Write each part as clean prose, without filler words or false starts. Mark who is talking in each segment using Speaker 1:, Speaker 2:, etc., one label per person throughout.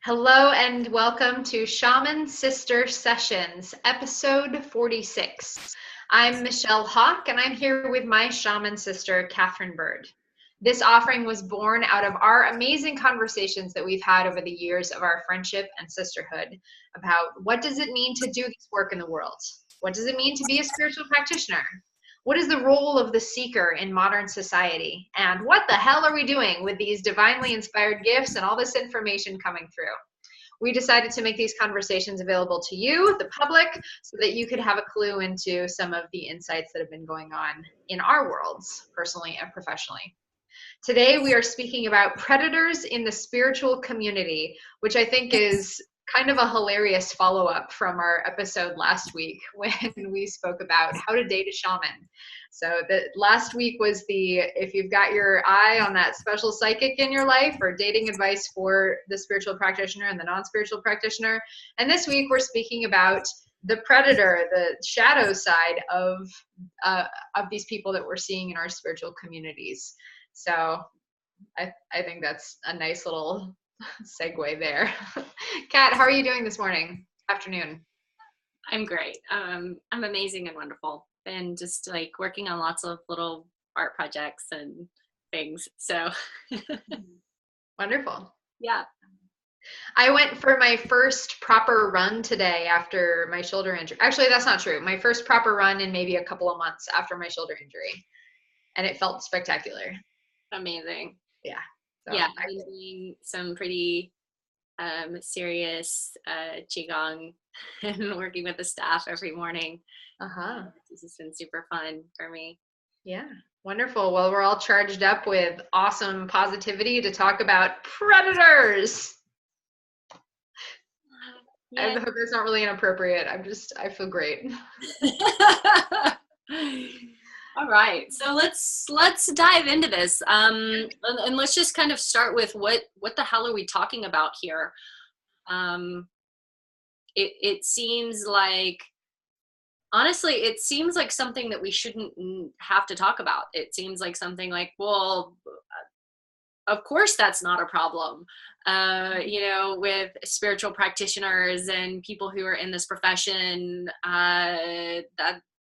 Speaker 1: Hello and welcome to Shaman Sister Sessions, episode 46. I'm Michelle Hawk and I'm here with my shaman sister, Catherine Bird. This offering was born out of our amazing conversations that we've had over the years of our friendship and sisterhood about what does it mean to do this work in the world? What does it mean to be a spiritual practitioner? What is the role of the seeker in modern society? And what the hell are we doing with these divinely inspired gifts and all this information coming through? We decided to make these conversations available to you, the public, so that you could have a clue into some of the insights that have been going on in our worlds, personally and professionally. Today, we are speaking about predators in the spiritual community, which I think is kind of a hilarious follow-up from our episode last week when we spoke about how to date a shaman. So the last week was if you've got your eye on that special psychic in your life, or dating advice for the spiritual practitioner and the non-spiritual practitioner. And this week we're speaking about the predator, the shadow side of these people that we're seeing in our spiritual communities. So I think that's a nice little segue there. Kat, how are you doing this morning, afternoon?
Speaker 2: I'm great. I'm amazing and wonderful, and just like working on lots of little art projects and things. So
Speaker 1: Wonderful.
Speaker 2: yeah.
Speaker 1: I went for my first proper run today after my shoulder injury. Actually, that's not true. My first proper run in maybe a couple of months after my shoulder injury. And it felt spectacular.
Speaker 2: Amazing.
Speaker 1: Yeah.
Speaker 2: So, yeah, I've been doing some pretty serious qigong and working with the staff every morning. This has been super fun for me.
Speaker 1: Yeah, wonderful. Well, we're all charged up with awesome positivity to talk about predators. Yeah. I hope it's not really inappropriate. I feel great.
Speaker 2: All right, so let's dive into this, and let's just kind of start with what the hell are we talking about here? It seems like, honestly, it seems like something that we shouldn't have to talk about. It seems like something like, well, of course that's not a problem, with spiritual practitioners and people who are in this profession.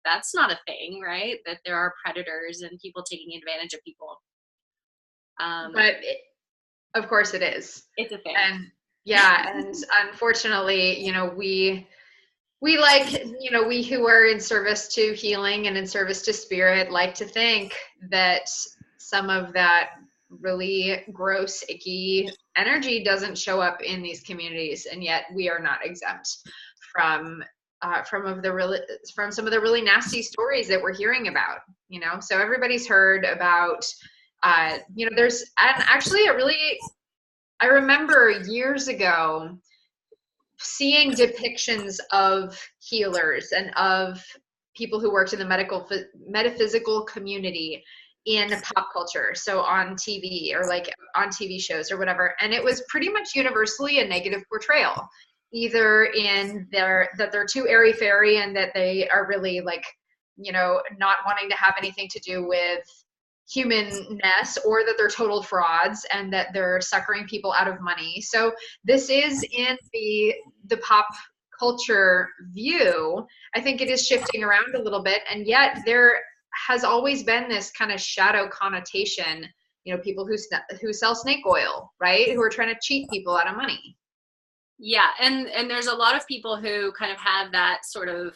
Speaker 2: That's not a thing, right? That there are predators and people taking advantage of people.
Speaker 1: But of course it is.
Speaker 2: It's a thing.
Speaker 1: And yeah, and unfortunately, we like, we who are in service to healing and in service to spirit like to think that some of that really gross, icky energy doesn't show up in these communities, and yet we are not exempt from some of the really nasty stories that we're hearing about. So everybody's heard about there's, and actually I remember years ago seeing depictions of healers and of people who worked in the metaphysical community in pop culture, so on TV or like on TV shows or whatever, and it was pretty much universally a negative portrayal, either in that they're too airy-fairy and that they are really like, not wanting to have anything to do with humanness, or that they're total frauds and that they're suckering people out of money. So this is in the pop culture view. I think it is shifting around a little bit, and yet there has always been this kind of shadow connotation, people who sell snake oil, right, who are trying to cheat people out of money.
Speaker 2: Yeah, and there's a lot of people who kind of have that sort of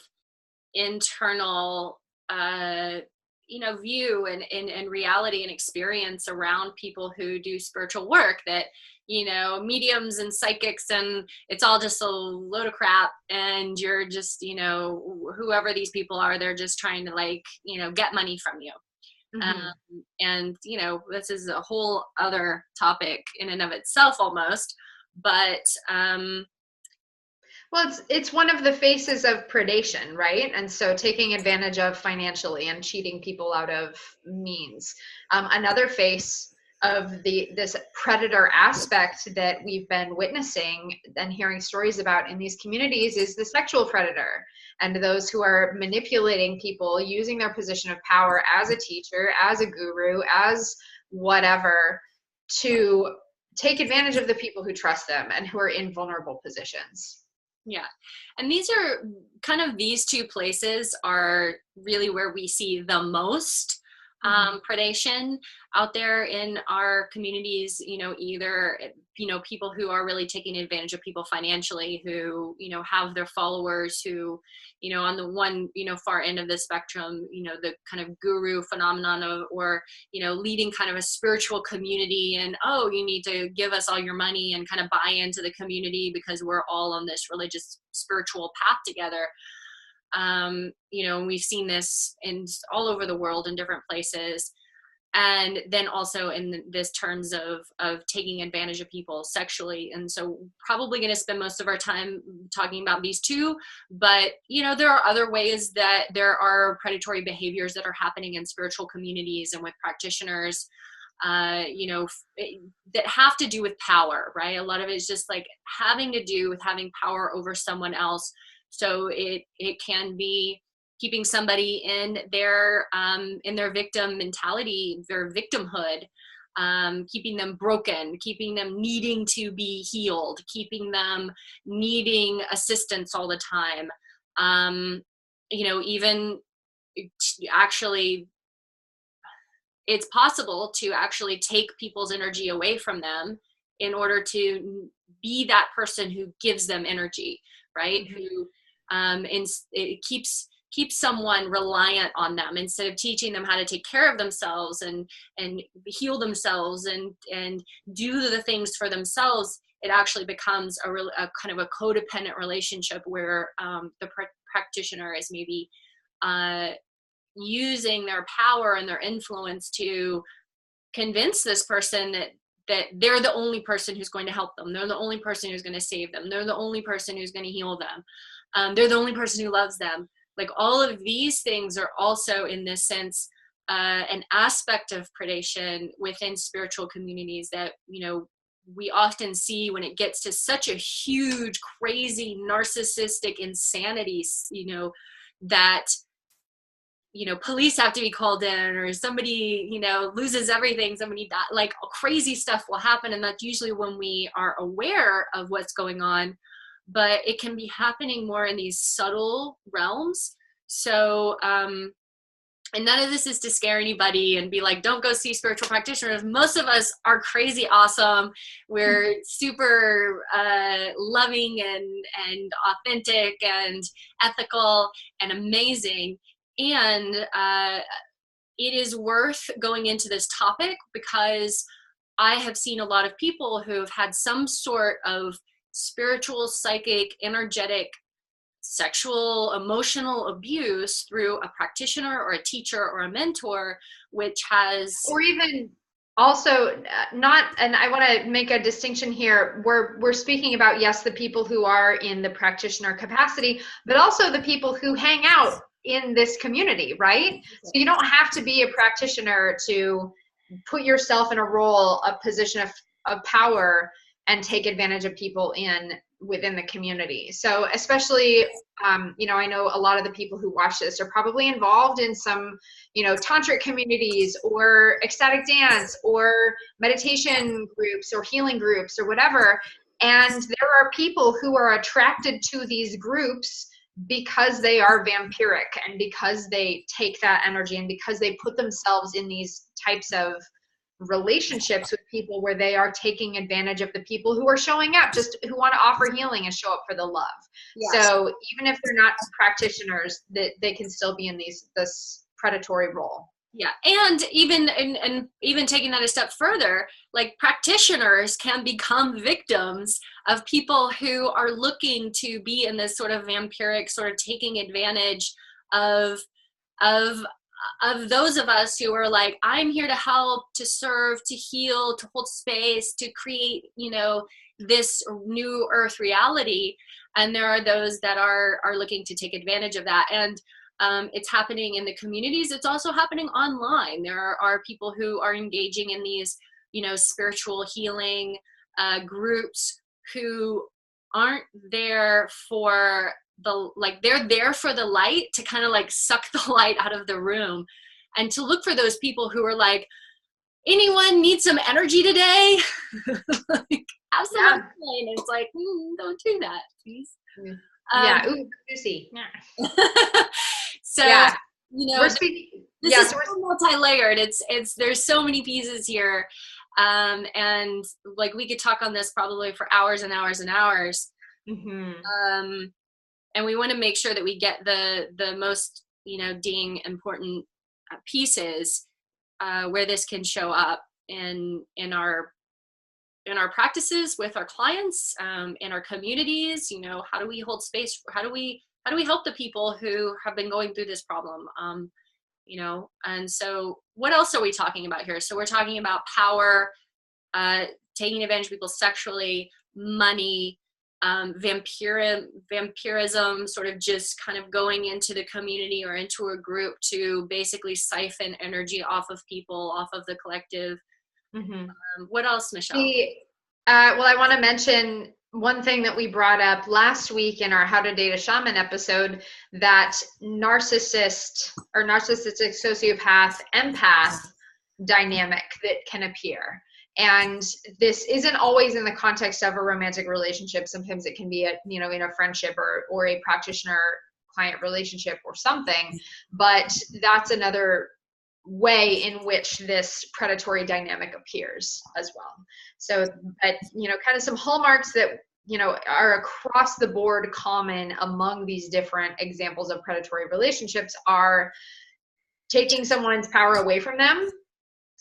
Speaker 2: internal view and reality and experience around people who do spiritual work, that mediums and psychics, and it's all just a load of crap, and you're just whoever these people are, they're just trying to get money from you. Mm-hmm. And this is a whole other topic in and of itself almost, but
Speaker 1: well, it's one of the faces of predation, right? And so taking advantage of financially and cheating people out of means. Another face of this predator aspect that we've been witnessing and hearing stories about in these communities is the sexual predator, and those who are manipulating people using their position of power as a teacher, as a guru, as whatever, to take advantage of the people who trust them and who are in vulnerable positions.
Speaker 2: Yeah. And these two places are really where we see the most predation out there in our communities, either, people who are really taking advantage of people financially, who, have their followers who, on the one, far end of the spectrum, the kind of guru phenomenon of, or, leading kind of a spiritual community and, oh, you need to give us all your money and kind of buy into the community because we're all on this religious spiritual path together. We've seen this all over the world in different places. And then also in this terms of taking advantage of people sexually. And so probably going to spend most of our time talking about these two, but, there are other ways that there are predatory behaviors that are happening in spiritual communities and with practitioners, that have to do with power, right? A lot of it is just like having to do with having power over someone else. So it can be keeping somebody in their victim mentality, their victimhood, keeping them broken, keeping them needing to be healed, keeping them needing assistance all the time. Even actually, it's possible to actually take people's energy away from them in order to be that person who gives them energy, right? Who it keeps someone reliant on them instead of teaching them how to take care of themselves and heal themselves and do the things for themselves. It actually becomes a kind of a codependent relationship where the practitioner is maybe using their power and their influence to convince this person that they're the only person who's going to help them. They're the only person who's going to save them. They're the only person who's going to heal them. They're the only person who loves them. Like all of these things are also in this sense, an aspect of predation within spiritual communities that, we often see when it gets to such a huge, crazy, narcissistic insanity, that, police have to be called in, or somebody, loses everything, somebody dies, like crazy stuff will happen. And that's usually when we are aware of what's going on, but it can be happening more in these subtle realms. So, and none of this is to scare anybody and be like, don't go see spiritual practitioners. Most of us are crazy awesome. We're super loving and authentic and ethical and amazing. And it is worth going into this topic because I have seen a lot of people who have had some sort of spiritual, psychic, energetic, sexual, emotional abuse through a practitioner or a teacher or a mentor, which has...
Speaker 1: Or even also not, and I want to make a distinction here. We're speaking about, yes, the people who are in the practitioner capacity, but also the people who hang out in this community, right? So you don't have to be a practitioner to put yourself in a role, a position of power and take advantage of people within the community. So especially, I know a lot of the people who watch this are probably involved in some, tantric communities or ecstatic dance or meditation groups or healing groups or whatever. And there are people who are attracted to these groups because they are vampiric and because they take that energy and because they put themselves in these types of relationships with people where they are taking advantage of the people who are showing up, just who want to offer healing and show up for the love. Yes. So even if they're not practitioners, that they can still be in this predatory role.
Speaker 2: Yeah, and even taking that a step further, like practitioners can become victims of people who are looking to be in this sort of vampiric, sort of taking advantage of those of us who are like, I'm here to help, to serve, to heal, to hold space, to create, this new earth reality. And there are those that are looking to take advantage of that. And it's happening in the communities. It's also happening online. There are people who are engaging in these, spiritual healing groups who aren't there for they're there for the light, to kind of like suck the light out of the room, and to look for those people who are like, anyone need some energy today? Like, have some
Speaker 1: Yeah.
Speaker 2: wine. And it's like, don't do that, please.
Speaker 1: Yeah. Ooh, juicy.
Speaker 2: So,
Speaker 1: Yeah.
Speaker 2: you know,
Speaker 1: We're speaking.
Speaker 2: this
Speaker 1: Yeah.
Speaker 2: is so multi-layered. There's so many pieces here. And like, we could talk on this probably for hours and hours and hours. And we want to make sure that we get the most, ding important pieces where this can show up in our practices with our clients, in our communities. How do we hold space? How do we help the people who have been going through this problem? And so what else are we talking about here? So we're talking about power, taking advantage of people sexually, money, vampirism, sort of just kind of going into the community or into a group to basically siphon energy off of people, off of the collective. What else, Michelle?
Speaker 1: Well, I want to mention one thing that we brought up last week in our How to Date a Shaman episode, that narcissistic sociopath empath dynamic that can appear. And this isn't always in the context of a romantic relationship. Sometimes it can be in a friendship or a practitioner client relationship or something, but that's another way in which this predatory dynamic appears as well. So, but kind of some hallmarks that are across the board common among these different examples of predatory relationships are taking someone's power away from them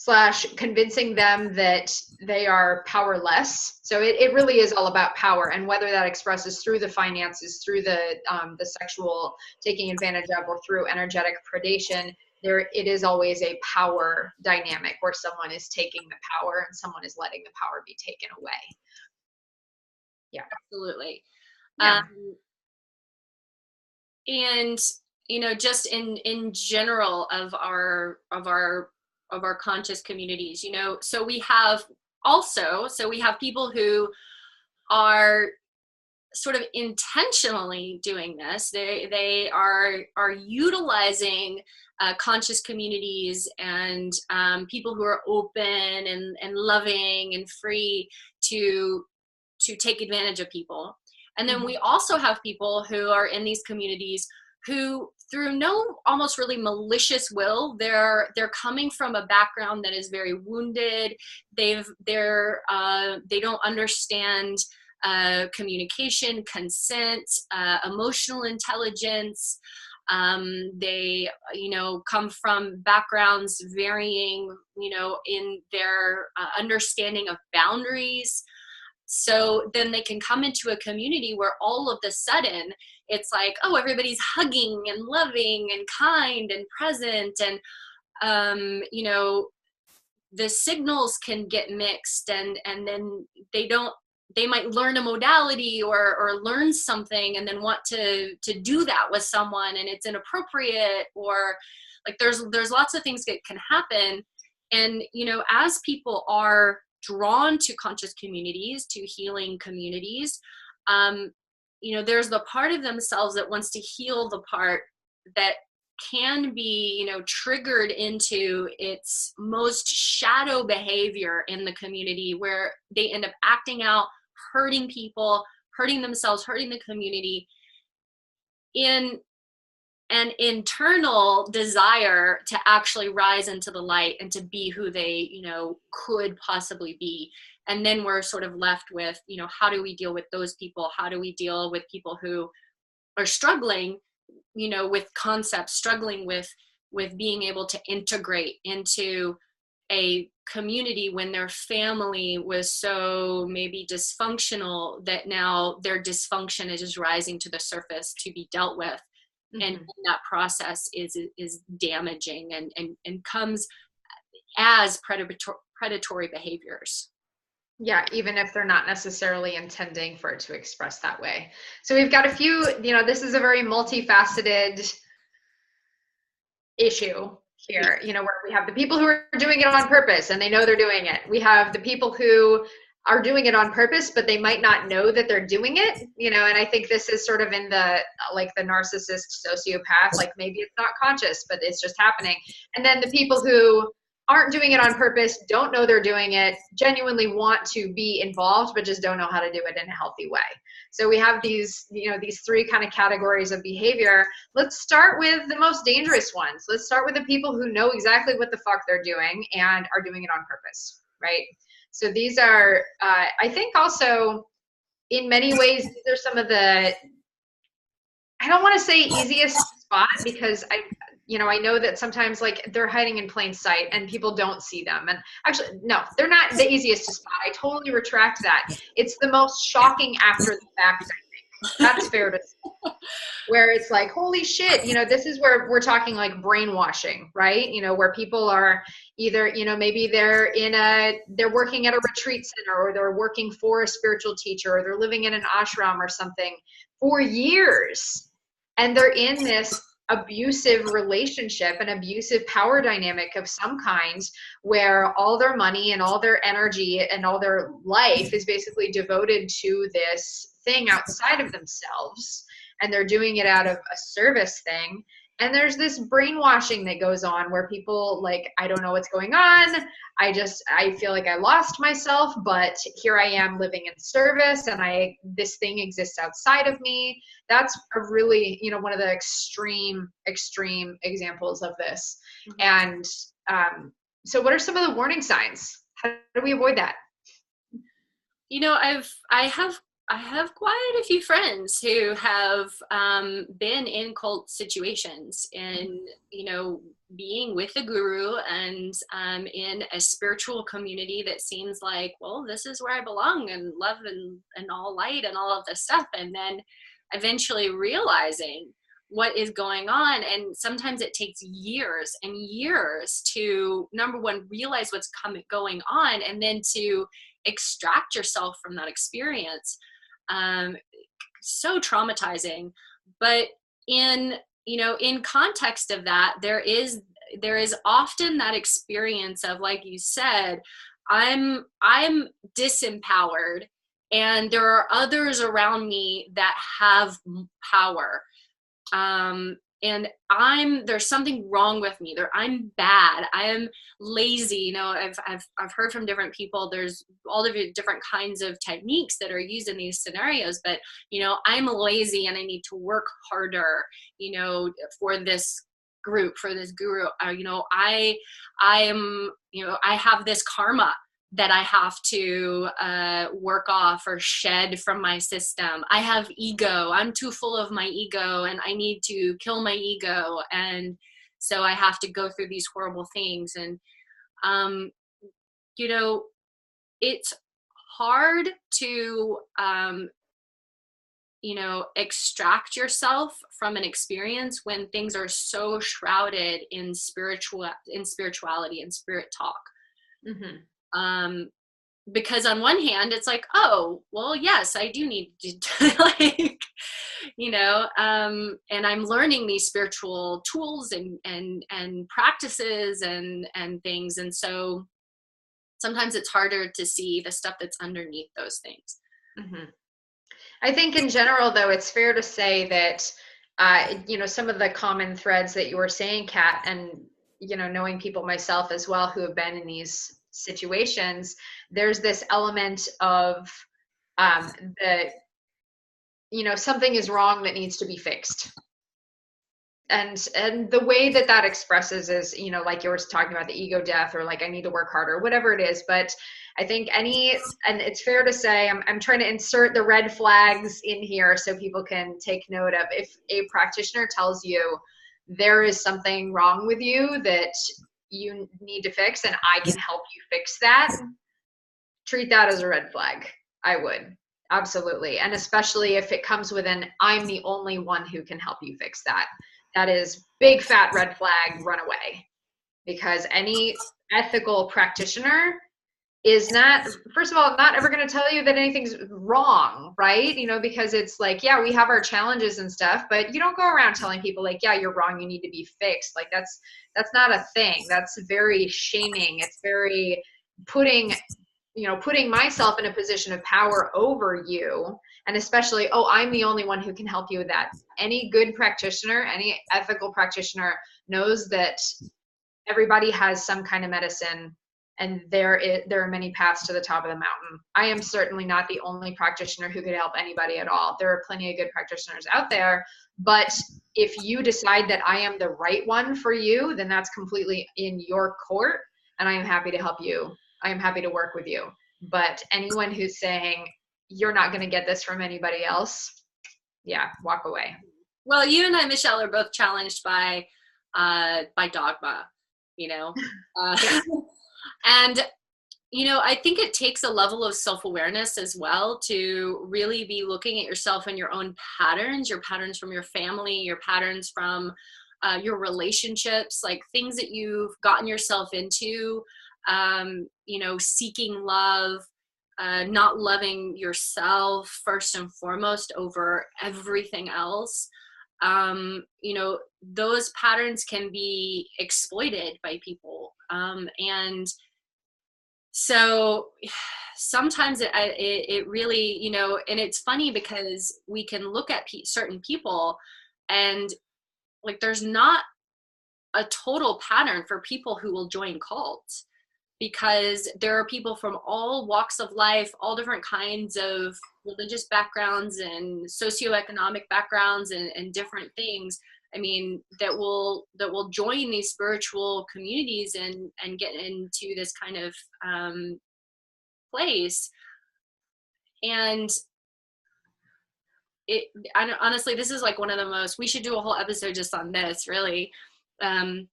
Speaker 1: / convincing them that they are powerless. So it really is all about power, and whether that expresses through the finances, through the sexual taking advantage of, or through energetic predation. It is always a power dynamic where someone is taking the power and someone is letting the power be taken away. Yeah,
Speaker 2: absolutely.
Speaker 1: Yeah.
Speaker 2: And just in general of our conscious communities, so we have people who are sort of intentionally doing this. They are utilizing conscious communities and people who are open and loving and free to take advantage of people. And then we also have people who are in these communities who, through no almost really malicious will, they're coming from a background that is very wounded. They don't understand communication, consent, emotional intelligence. They come from backgrounds varying in their understanding of boundaries. So then they can come into a community where all of a sudden it's like, oh, everybody's hugging and loving and kind and present, and the signals can get mixed, and then they might learn a modality or learn something and then want to do that with someone, and it's inappropriate, or like there's lots of things that can happen. And as people are drawn to conscious communities, to healing communities, there's the part of themselves that wants to heal the part that can be triggered into its most shadow behavior in the community, where they end up acting out, hurting people, hurting themselves, hurting the community, in an internal desire to actually rise into the light and to be who they could possibly be. And then we're sort of left with how do we deal with those people? How do we deal with people who are struggling with concepts, struggling with being able to integrate into a community when their family was so maybe dysfunctional that now their dysfunction is just rising to the surface to be dealt with. And that process is damaging and comes as predatory behaviors.
Speaker 1: Yeah, even if they're not necessarily intending for it to express that way. So we've got a few, this is a very multifaceted issue here, where we have the people who are doing it on purpose and they know they're doing it. We have the people who are doing it on purpose, but they might not know that they're doing it, and I think this is sort of in the narcissist sociopath, like maybe it's not conscious, but it's just happening. And then the people who aren't doing it on purpose, don't know they're doing it, genuinely want to be involved, but just don't know how to do it in a healthy way. So we have these, these three kind of categories of behavior. Let's start with the most dangerous ones. Let's start with the people who know exactly what the fuck they're doing and are doing it on purpose, right? So these are, I think also in many ways, these are some of the, I don't want to say easiest spot, because I know that sometimes like they're hiding in plain sight and people don't see them. And actually, no, they're not the easiest to spot. I totally retract that. It's the most shocking after the fact, I think. That's fair to say. Where it's like, holy shit, this is where we're talking like brainwashing, right? Where people are either, maybe they're working at a retreat center, or they're working for a spiritual teacher, or they're living in an ashram or something for years. And they're in this abusive relationship, an abusive power dynamic of some kind, where all their money and all their energy and all their life is basically devoted to this thing outside of themselves. And they're doing it out of a service thing. And there's this brainwashing that goes on where people like, I don't know what's going on. I feel like I lost myself, but here I am living in service, and this thing exists outside of me. That's a really, one of the extreme examples of this. And so what are some of the warning signs? How do we avoid that?
Speaker 2: I have quite a few friends who have been in cult situations, and being with a guru and in a spiritual community that seems like, well, this is where I belong, and love and all light and all of this stuff, and then eventually realizing what is going on. And sometimes it takes years and years to, number one, realize what's going on, and then to extract yourself from that experience. So traumatizing. But in context of that, there is often that experience of, like you said, I'm disempowered, and there are others around me that have power. And there's something wrong with me. I'm bad. I am lazy. I've heard from different people, there's all the different kinds of techniques that are used in these scenarios, but, I'm lazy and I need to work harder, for this group, for this guru. I have this karma that I have to work off or shed from my system. I have ego. I'm too full of my ego, and I need to kill my ego. And so I have to go through these horrible things. And, it's hard to, extract yourself from an experience when things are so shrouded in spirituality and spirit talk. Mm-hmm. Because on one hand, it's like, oh, well, yes, I do need to like, and I'm learning these spiritual tools and practices and things. And so sometimes it's harder to see the stuff that's underneath those things.
Speaker 1: Mm-hmm. I think in general, though, it's fair to say that, some of the common threads that you were saying, Kat, and, knowing people myself as well who have been in these situations, there's this element of something is wrong that needs to be fixed. And the way that expresses is, like you were talking about the ego death, or like I need to work harder, whatever it is. But I think and it's fair to say, I'm trying to insert the red flags in here so people can take note of. If a practitioner tells you there is something wrong with you that you need to fix, and I can help you fix that, treat that as a red flag. I would. Absolutely. And especially if it comes with I'm the only one who can help you fix that. That is big fat red flag, run away. Because any ethical practitioner is not, first of all, not ever going to tell you that anything's wrong, right? Because it's like, yeah, we have our challenges and stuff, but you don't go around telling people like, yeah, you're wrong, you need to be fixed. Like that's not a thing. That's very shaming. It's very putting myself in a position of power over you. And especially, oh, I'm the only one who can help you with that. Any good practitioner, any ethical practitioner knows that everybody has some kind of medicine, and there are many paths to the top of the mountain. I am certainly not the only practitioner who could help anybody at all. There are plenty of good practitioners out there, but if you decide that I am the right one for you, then that's completely in your court, and I am happy to help you. I am happy to work with you. But anyone who's saying you're not going to get this from anybody else, yeah, walk away.
Speaker 2: Well, you and I, Michelle, are both challenged by dogma, you know,
Speaker 1: Yeah.
Speaker 2: and you know, I think it takes a level of self-awareness as well to really be looking at yourself and your own patterns, your patterns from your family, your patterns from your relationships, like things that you've gotten yourself into, you know, seeking love, not loving yourself first and foremost over everything else. You know, those patterns can be exploited by people. And so sometimes it really, you know, and it's funny because we can look at certain people and like there's not a total pattern for people who will join cults, because there are people from all walks of life, all different kinds of religious backgrounds and socioeconomic backgrounds and different things. I mean, that will join these spiritual communities and get into this kind of place. And honestly, this is like one of the most, we should do a whole episode just on this, really. Um,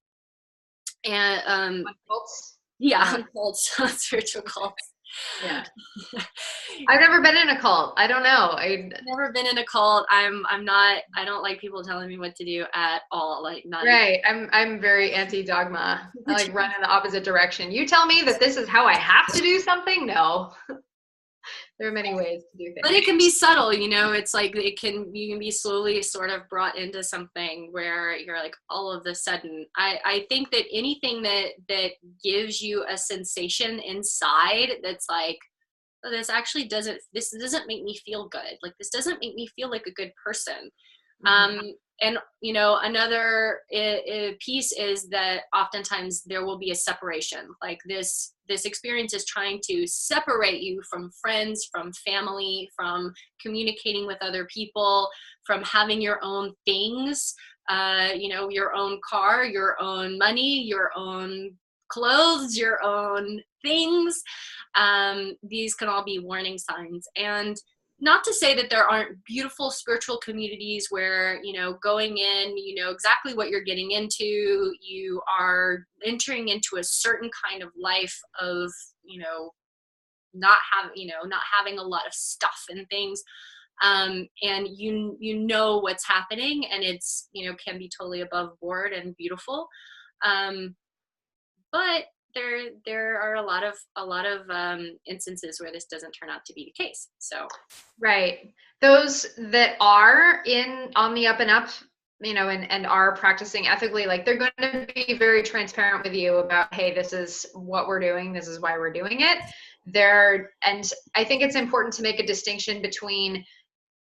Speaker 2: and
Speaker 1: Cults?
Speaker 2: yeah, cults, spiritual cults.
Speaker 1: Yeah. I've never been in a cult. I don't know. I've
Speaker 2: never been in a cult. I'm not, I don't like people telling me what to do at all. Like not
Speaker 1: right. I'm very anti-dogma. I like run in the opposite direction. You tell me that this is how I have to do something? No. There are many ways to do things.
Speaker 2: But it can be subtle, you know, it's like you can be slowly sort of brought into something where you're like all of a sudden. I think that anything that gives you a sensation inside that's like, oh, this doesn't make me feel good. Like this doesn't make me feel like a good person.
Speaker 1: Mm-hmm.
Speaker 2: And you know, another piece is that oftentimes there will be a separation. Like this experience is trying to separate you from friends, from family, from communicating with other people, from having your own things, you know, your own car, your own money, your own clothes, your own things. These can all be warning signs. And not to say that there aren't beautiful spiritual communities where, you know, going in, you know exactly what you're getting into, you are entering into a certain kind of life of, you know, not having a lot of stuff and things. And you know what's happening, and it's, you know, can be totally above board and beautiful. But there are a lot of instances where this doesn't turn out to be the case. So
Speaker 1: right, those that are on the up and up, you know, and are practicing ethically, like they're going to be very transparent with you about, hey, this is what we're doing, this is why we're doing it. And I think it's important to make a distinction between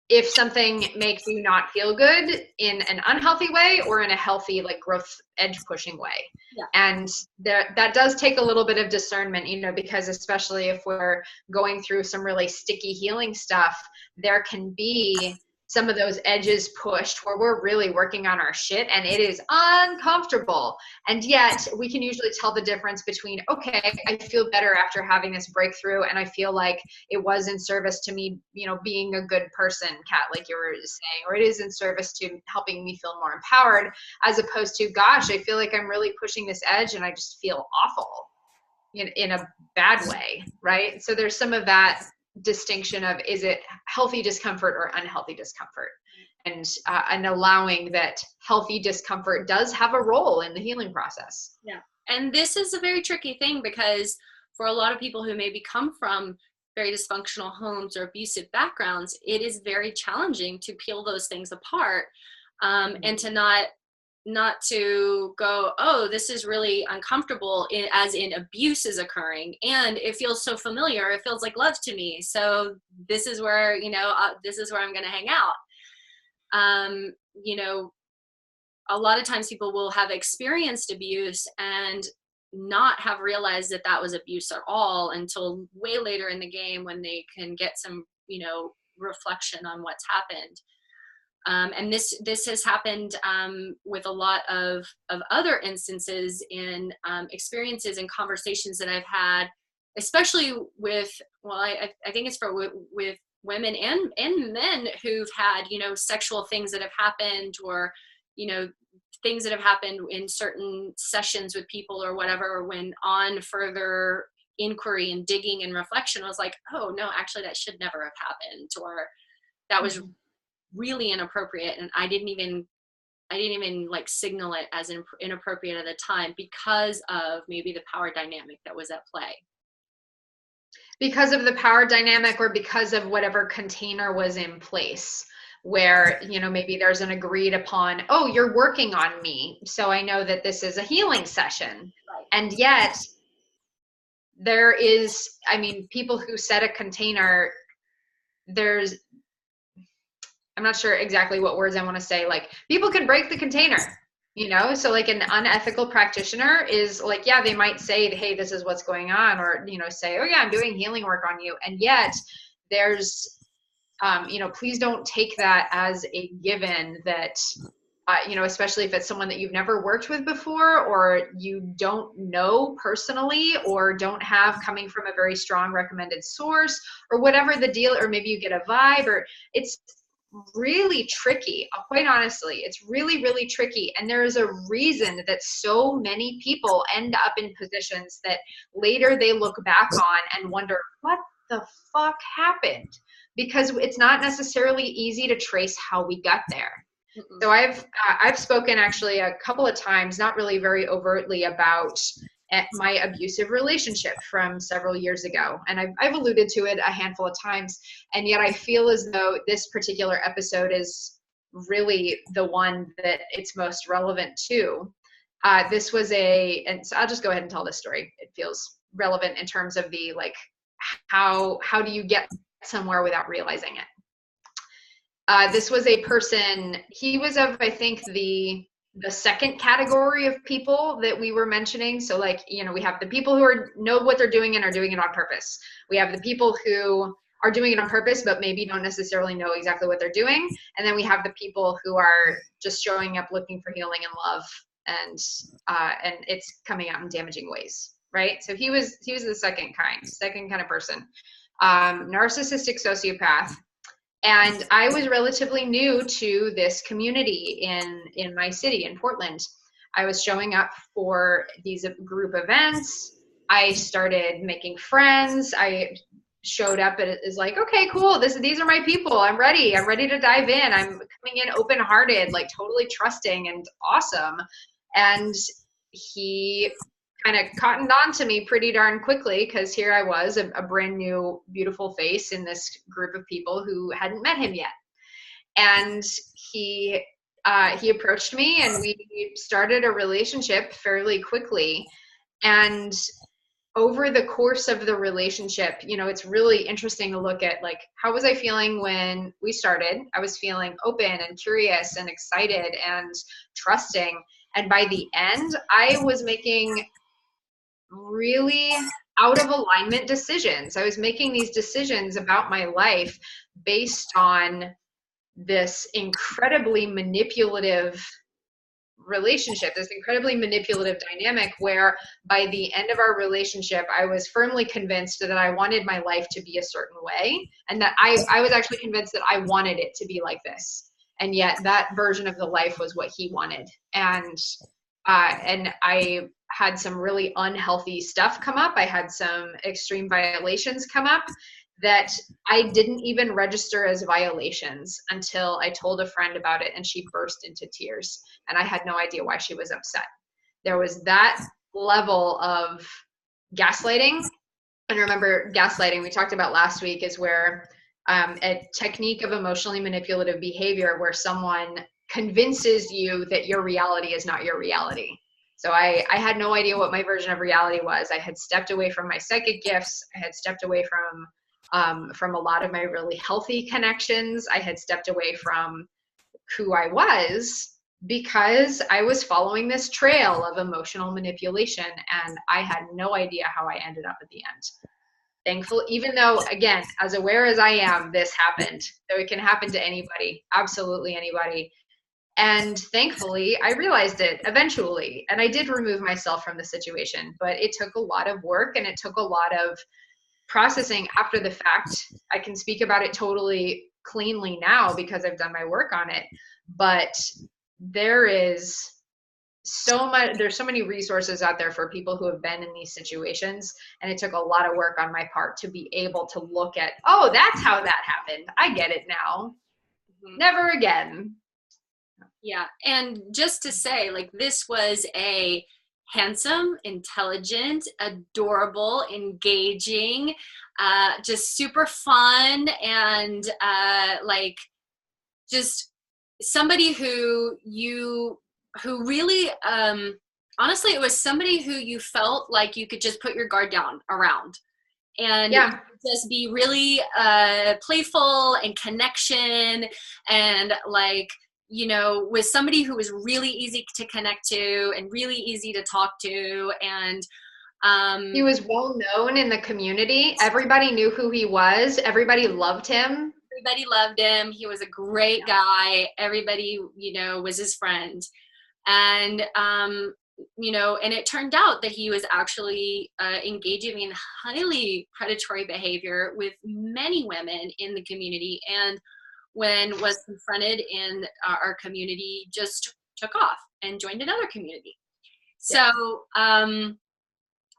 Speaker 1: if something makes you not feel good in an unhealthy way or in a healthy, like growth edge pushing way.
Speaker 2: yeah.
Speaker 1: And that does take a little bit of discernment, you know, because especially if we're going through some really sticky healing stuff, there can be some of those edges pushed where we're really working on our shit and it is uncomfortable. And yet we can usually tell the difference between, okay, I feel better after having this breakthrough and I feel like it was in service to me, you know, being a good person, Kat, like you were saying, or it is in service to helping me feel more empowered, as opposed to, gosh, I feel like I'm really pushing this edge and I just feel awful in a bad way, right? So there's some of that distinction of, is it healthy discomfort or unhealthy discomfort, and allowing that healthy discomfort does have a role in the healing process.
Speaker 2: Yeah, and this is a very tricky thing because for a lot of people who maybe come from very dysfunctional homes or abusive backgrounds, it is very challenging to peel those things apart, and to not to go, oh, this is really uncomfortable as in abuse is occurring, and it feels so familiar, it feels like love to me, so this is where, you know, this is where I'm going to hang out. You know, a lot of times people will have experienced abuse and not have realized that that was abuse at all until way later in the game, when they can get some, reflection on what's happened. And this has happened with a lot of other instances in experiences and conversations that I've had, especially with, well, I think it's for with women and men who've had, sexual things that have happened, or, things that have happened in certain sessions with people or whatever, when on further inquiry and digging and reflection, I was like, oh no, actually that should never have happened, or that was really inappropriate, and I didn't even like signal it as inappropriate at the time, because of maybe the power dynamic that was at play.
Speaker 1: Because of the power dynamic, or because of whatever container was in place, where, maybe there's an agreed upon, oh, you're working on me, so I know that this is a healing session.
Speaker 2: Right.
Speaker 1: And yet there is, people who set a container, I'm not sure exactly what words I want to say. Like, people can break the container, so like an unethical practitioner is like, yeah, they might say, hey, this is what's going on, or, say, oh yeah, I'm doing healing work on you. And yet there's, please don't take that as a given that, especially if it's someone that you've never worked with before, or you don't know personally, or don't have coming from a very strong recommended source, or whatever the deal, or maybe you get a vibe, or it's really tricky. Quite honestly, it's really, really tricky. And there is a reason that so many people end up in positions that later they look back on and wonder, what the fuck happened? Because it's not necessarily easy to trace how we got there. So I've spoken actually a couple of times, not really very overtly, about my abusive relationship from several years ago. And I've alluded to it a handful of times. And yet I feel as though this particular episode is really the one that it's most relevant to. This was and so I'll just go ahead and tell this story. It feels relevant in terms of the, like, how do you get somewhere without realizing it? This was a person, he was of, I think, the second category of people that we were mentioning. So, like, we have the people who know what they're doing and are doing it on purpose. We have the people who are doing it on purpose, but maybe don't necessarily know exactly what they're doing. And then we have the people who are just showing up looking for healing and love, and it's coming out in damaging ways, right? So he was the second kind of person, narcissistic sociopath. And I was relatively new to this community in my city, in Portland. I was showing up for these group events. I started making friends. I showed up and is like, okay, cool. These are my people. I'm ready. I'm ready to dive in. I'm coming in open-hearted, like totally trusting and awesome. And he kind of cottoned on to me pretty darn quickly, because here I was, a brand new, beautiful face in this group of people who hadn't met him yet. And he approached me, and we started a relationship fairly quickly. And over the course of the relationship, it's really interesting to look at, like, how was I feeling when we started? I was feeling open and curious and excited and trusting. And by the end, I was making really out of alignment decisions. I was making these decisions about my life based on this incredibly manipulative relationship, this incredibly manipulative dynamic, where by the end of our relationship, I was firmly convinced that I wanted my life to be a certain way, and that I was actually convinced that I wanted it to be like this. And yet that version of the life was what he wanted. And I had some really unhealthy stuff come up. I had some extreme violations come up that I didn't even register as violations until I told a friend about it, and she burst into tears. And I had no idea why she was upset. There was that level of gaslighting. And remember, gaslighting, we talked about last week, is where a technique of emotionally manipulative behavior where someone convinces you that your reality is not your reality. So I had no idea what my version of reality was. I had stepped away from my psychic gifts. I had stepped away from a lot of my really healthy connections. I had stepped away from who I was because I was following this trail of emotional manipulation and I had no idea how I ended up at the end. Thankful, even though, again, as aware as I am, this happened. So it can happen to anybody, absolutely anybody. And thankfully, I realized it eventually. And I did remove myself from the situation, but it took a lot of work and it took a lot of processing after the fact. I can speak about it totally cleanly now because I've done my work on it. But there is there's so many resources out there for people who have been in these situations, and it took a lot of work on my part to be able to look at, oh, that's how that happened, I get it now. Never again.
Speaker 2: Yeah, and just to say, like, this was a handsome, intelligent, adorable, engaging, just super fun, and like, just somebody who really, honestly, it was somebody who you felt like you could just put your guard down around, and
Speaker 1: Yeah.
Speaker 2: just be really playful and connection, and like, you know, with somebody who was really easy to connect to and really easy to talk to. And
Speaker 1: He was well known in the community. Everybody knew who he was. Everybody loved him.
Speaker 2: everybody loved him. He was a great guy. Everybody, you know, was his friend. And you know, and it turned out that he was actually engaging in highly predatory behavior with many women in the community, and when was confronted in our community, just took off and joined another community.
Speaker 1: Yeah.
Speaker 2: So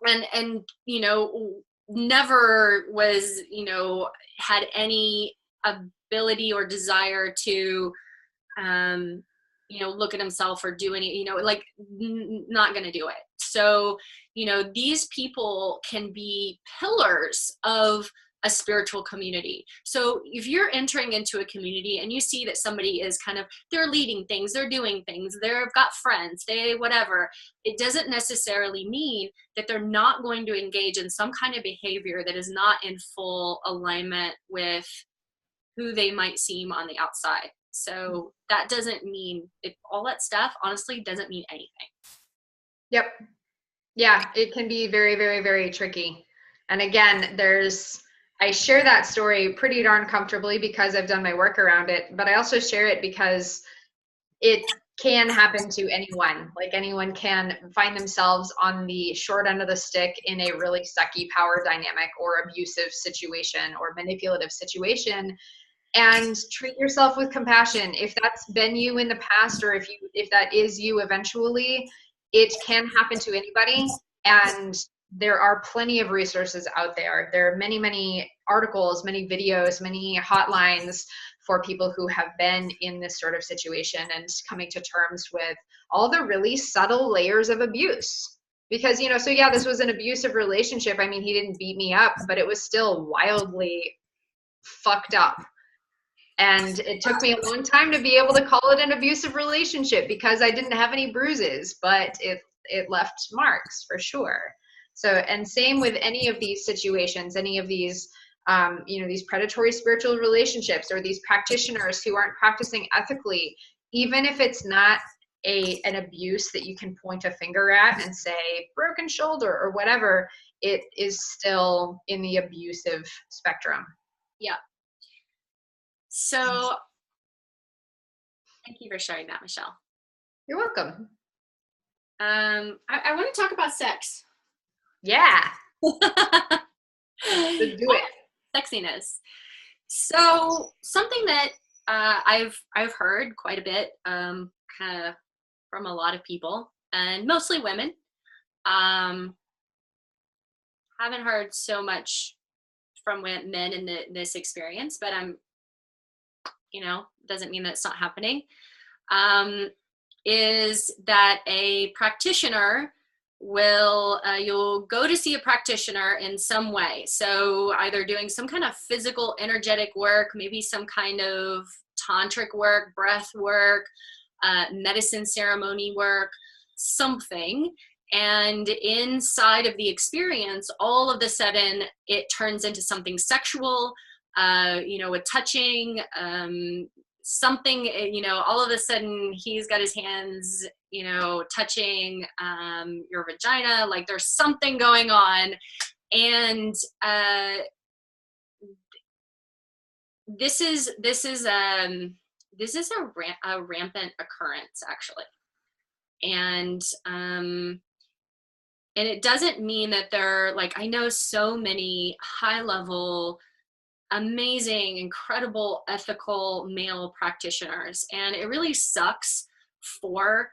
Speaker 2: and you know, never was, you know, had any ability or desire to you know, look at himself or do any, you know, like, not going to do it. So, you know, these people can be pillars of a spiritual community. So if you're entering into a community and you see that somebody is kind of, they're leading things, they're doing things, they've got friends, they whatever, it doesn't necessarily mean that they're not going to engage in some kind of behavior that is not in full alignment with who they might seem on the outside. So that doesn't mean it, all that stuff honestly doesn't mean anything.
Speaker 1: Yep. Yeah, it can be very, very, very tricky. And again, I share that story pretty darn comfortably because I've done my work around it, but I also share it because it can happen to anyone. Like, anyone can find themselves on the short end of the stick in a really sucky power dynamic or abusive situation or manipulative situation, and treat yourself with compassion. If that's been you in the past, or if that is you eventually, it can happen to anybody. And there are plenty of resources out there. There are many, many articles, many videos, many hotlines for people who have been in this sort of situation and coming to terms with all the really subtle layers of abuse. Because, you know, so yeah, this was an abusive relationship. I mean, he didn't beat me up, but it was still wildly fucked up. And it took me a long time to be able to call it an abusive relationship because I didn't have any bruises, but it left marks for sure. So, and same with any of these situations, any of these, you know, these predatory spiritual relationships, or these practitioners who aren't practicing ethically, even if it's not an abuse that you can point a finger at and say broken shoulder or whatever, it is still in the abusive spectrum.
Speaker 2: Yeah. So thank you for sharing that, Michelle.
Speaker 1: You're welcome.
Speaker 2: I want to talk about sex.
Speaker 1: Yeah. Let's do it.
Speaker 2: Sexiness. So something that I've heard quite a bit, kind of from a lot of people, and mostly women. Haven't heard so much from men in this experience, but I'm, you know, doesn't mean that it's not happening. Is that a practitioner will, you'll go to see a practitioner in some way. So either doing some kind of physical, energetic work, maybe some kind of tantric work, breath work, medicine ceremony work, something. And inside of the experience, all of a sudden, it turns into something sexual, you know, with touching, something, you know, all of a sudden he's got his hands, you know, touching your vagina, like there's something going on. And this is a rampant occurrence, actually. And it doesn't mean that they're like, I know so many high level, amazing, incredible, ethical male practitioners, and it really sucks for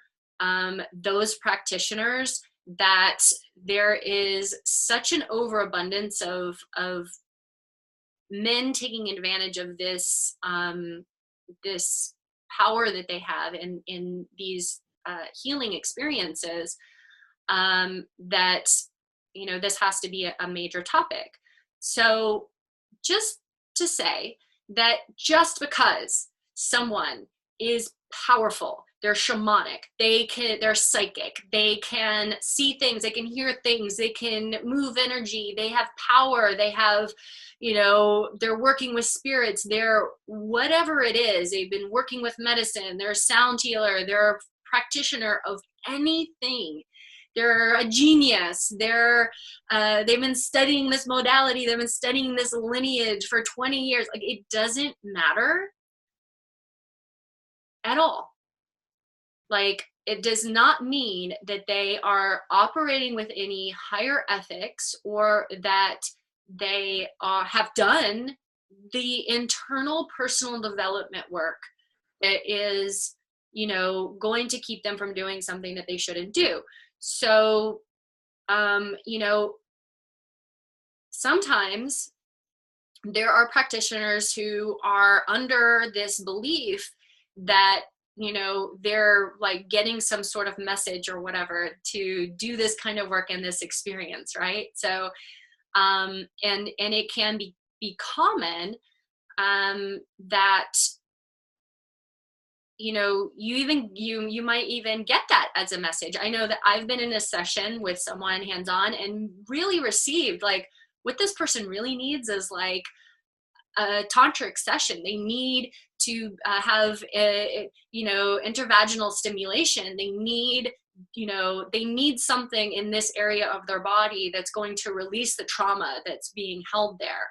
Speaker 2: those practitioners that there is such an overabundance of men taking advantage of this this power that they have in these healing experiences, that, you know, this has to be a major topic. So just to say that just because someone is powerful, they're shamanic, they're psychic, they can see things, they can hear things, they can move energy, they have power, they have, you know, they're working with spirits, they're whatever it is, they've been working with medicine, they're a sound healer, they're a practitioner of anything, they're a genius, they've been studying this modality, they've been studying this lineage for 20 years. Like, it doesn't matter at all. Like, it does not mean that they are operating with any higher ethics, or that they have done the internal personal development work that is, you know, going to keep them from doing something that they shouldn't do. So, you know, sometimes there are practitioners who are under this belief that, you know, they're like getting some sort of message or whatever to do this kind of work in this experience, right? So, and it can be common that, you know, you might even get that as a message. I know that I've been in a session with someone hands-on and really received, like, what this person really needs is like a tantric session. They need to have you know, intravaginal stimulation. They need, you know, they need something in this area of their body that's going to release the trauma that's being held there.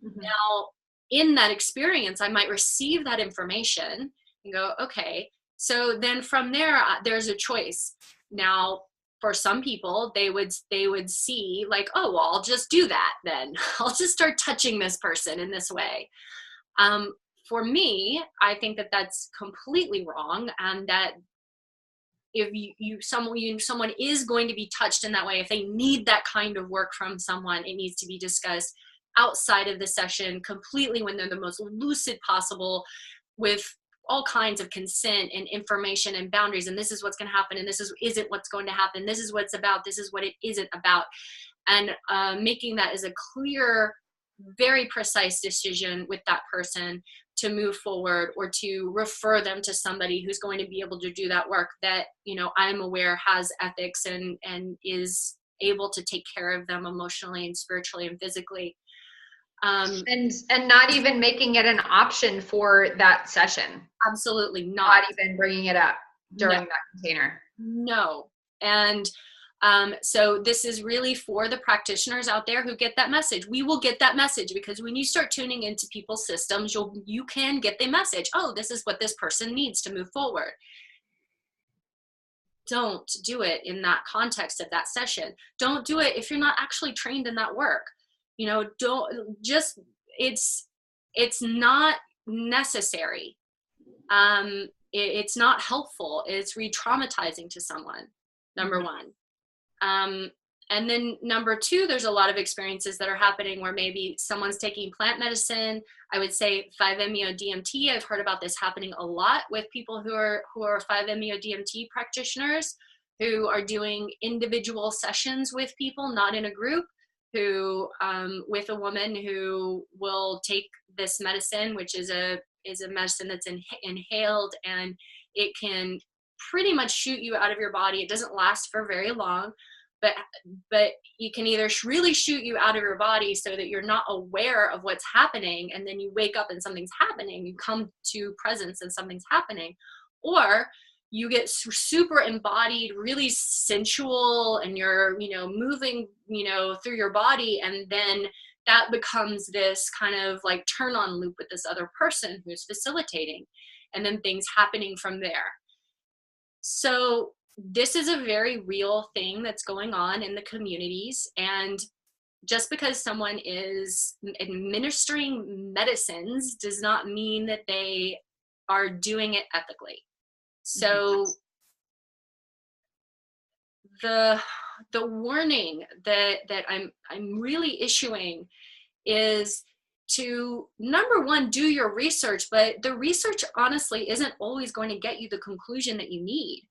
Speaker 2: Mm-hmm. Now, in that experience, I might receive that information and go, okay, so then from there, there's a choice. Now, for some people, they would see like, oh, well, I'll just do that then. I'll just start touching this person in this way. For me, I think that that's completely wrong, and that if someone is going to be touched in that way, if they need that kind of work from someone, it needs to be discussed outside of the session completely, when they're the most lucid possible, with all kinds of consent and information and boundaries, and this is what's going to happen, and this isn't what's going to happen, this is what it's about, this is what it isn't about, and making that as a clear, very precise decision with that person to move forward, or to refer them to somebody who's going to be able to do that work that, you know, I'm aware has ethics and is able to take care of them emotionally and spiritually and physically.
Speaker 1: And not even making it an option for that session.
Speaker 2: Absolutely not.
Speaker 1: Not even bringing it up during that container.
Speaker 2: No. And so this is really for the practitioners out there who get that message. We will get that message, because when you start tuning into people's systems, you can get the message. Oh, this is what this person needs to move forward. Don't do it in that context of that session. Don't do it if you're not actually trained in that work. You know, it's not necessary. It's not helpful. It's re-traumatizing to someone, number one. And then number two, there's a lot of experiences that are happening where maybe someone's taking plant medicine. I would say 5-MeO-DMT. I've heard about this happening a lot with people who are 5-MeO-DMT practitioners, who are doing individual sessions with people, not in a group, who with a woman who will take this medicine, which is a medicine that's inhaled, and it can pretty much shoot you out of your body. It doesn't last for very long, but it can either really shoot you out of your body so that you're not aware of what's happening, and then you wake up and something's happening, you come to presence and something's happening, or you get super embodied, really sensual, and you're, moving, through your body, and then that becomes this kind of like turn on loop with this other person who's facilitating, and then things happening from there. So this is a very real thing that's going on in the communities. And just because someone is administering medicines does not mean that they are doing it ethically. So the warning that I'm really issuing is to, number one, do your research, but the research honestly isn't always going to get you the conclusion that you need.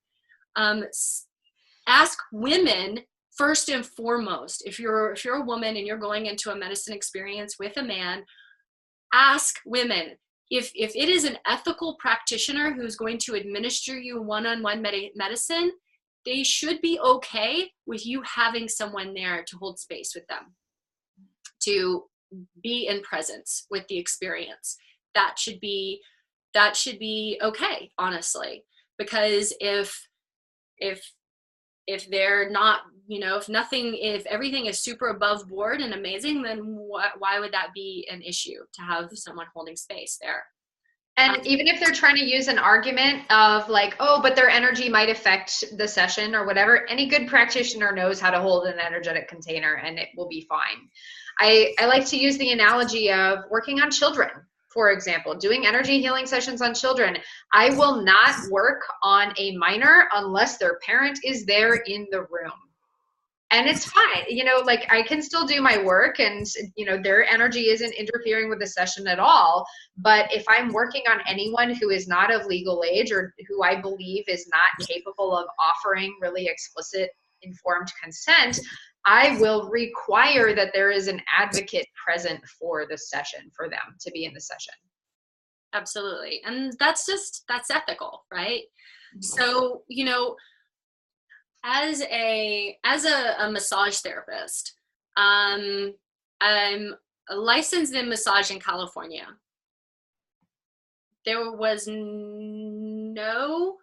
Speaker 2: Ask women first and foremost. If you're a woman and you're going into a medicine experience with a man, ask women. If it is an ethical practitioner who's going to administer you one-on-one medicine, they should be okay with you having someone there to hold space with them, to be in presence with the experience. That should be okay, honestly, because if they're not, if everything is super above board and amazing, then why would that be an issue to have someone holding space there?
Speaker 1: And even if they're trying to use an argument of like, oh, but their energy might affect the session or whatever, any good practitioner knows how to hold an energetic container and it will be fine. I like to use the analogy of working on children, for example, doing energy healing sessions on children. I will not work on a minor unless their parent is there in the room. And it's fine, like I can still do my work and, their energy isn't interfering with the session at all. But if I'm working on anyone who is not of legal age or who I believe is not capable of offering really explicit informed consent, I will require that there is an advocate present for the session, for them to be in the session.
Speaker 2: Absolutely. And that's ethical, right? So, as a massage therapist, I'm licensed in massage in California. There was no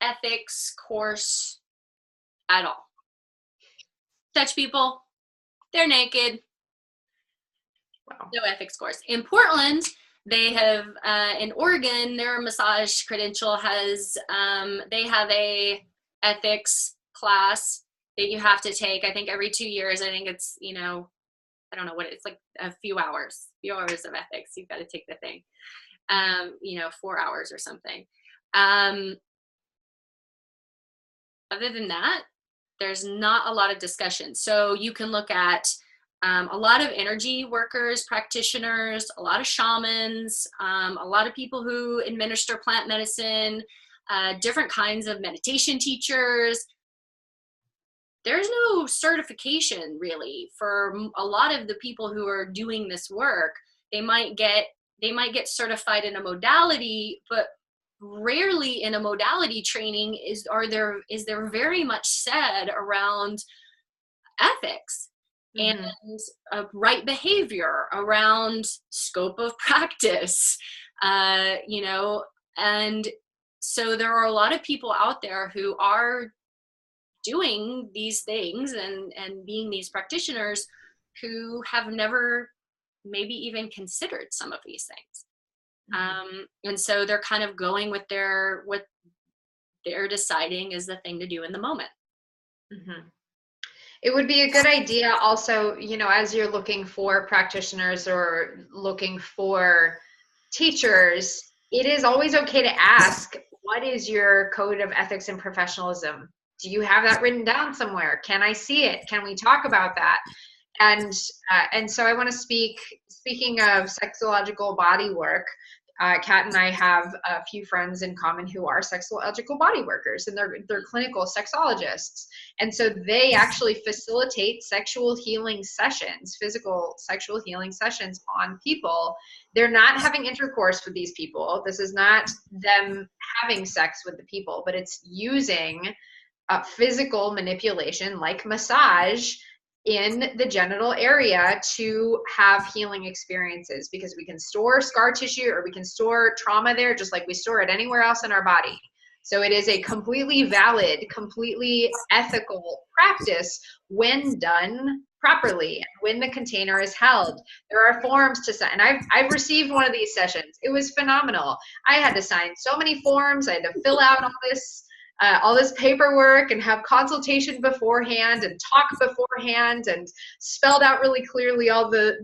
Speaker 2: ethics course at all. Touch people, they're naked. Wow. No ethics course. In Portland, they have, in Oregon, their massage credential has, they have a ethics class that you have to take, I think every 2 years. I think it's, I don't know what it's like, a few hours of ethics. You've got to take the thing, 4 hours or something. Other than that, there's not a lot of discussion. So you can look at a lot of energy workers, practitioners, a lot of shamans, a lot of people who administer plant medicine, different kinds of meditation teachers. There's no certification really for a lot of the people who are doing this work. They might get certified in a modality, but rarely in a modality training is there very much said around ethics and right behavior, around scope of practice, and so there are a lot of people out there who are doing these things and being these practitioners who have never maybe even considered some of these things. And so they're kind of going with what they're deciding is the thing to do in the moment.
Speaker 1: It would be a good idea also, as you're looking for practitioners or looking for teachers, it is always okay to ask, what is your code of ethics and professionalism? Do you have that written down somewhere? Can I see it? Can we talk about that? And so I want to speaking of sexological body work, Kat and I have a few friends in common who are sexological body workers, and they're clinical sexologists. And so they actually facilitate sexual healing sessions, physical sexual healing sessions on people. They're not having intercourse with these people. This is not them having sex with the people, but it's using physical manipulation like massage in the genital area to have healing experiences, because we can store scar tissue or we can store trauma there just like we store it anywhere else in our body. So it is a completely valid, completely ethical practice when done properly, when the container is held. There are forms to sign, and I've received one of these sessions. It was phenomenal. I had to sign so many forms. I had to fill out all this paperwork and have consultation beforehand and talk beforehand and spelled out really clearly all the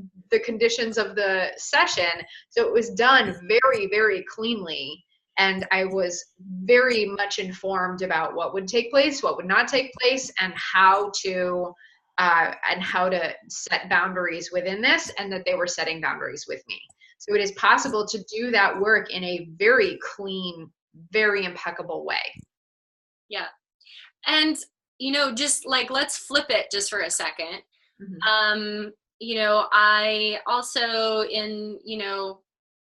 Speaker 1: conditions of the session. So it was done very, very cleanly. And I was very much informed about what would take place, what would not take place, and how to set boundaries within this, and that they were setting boundaries with me. So it is possible to do that work in a very clean, very impeccable way.
Speaker 2: Yeah. And, just like, let's flip it just for a second. Mm-hmm. I also in,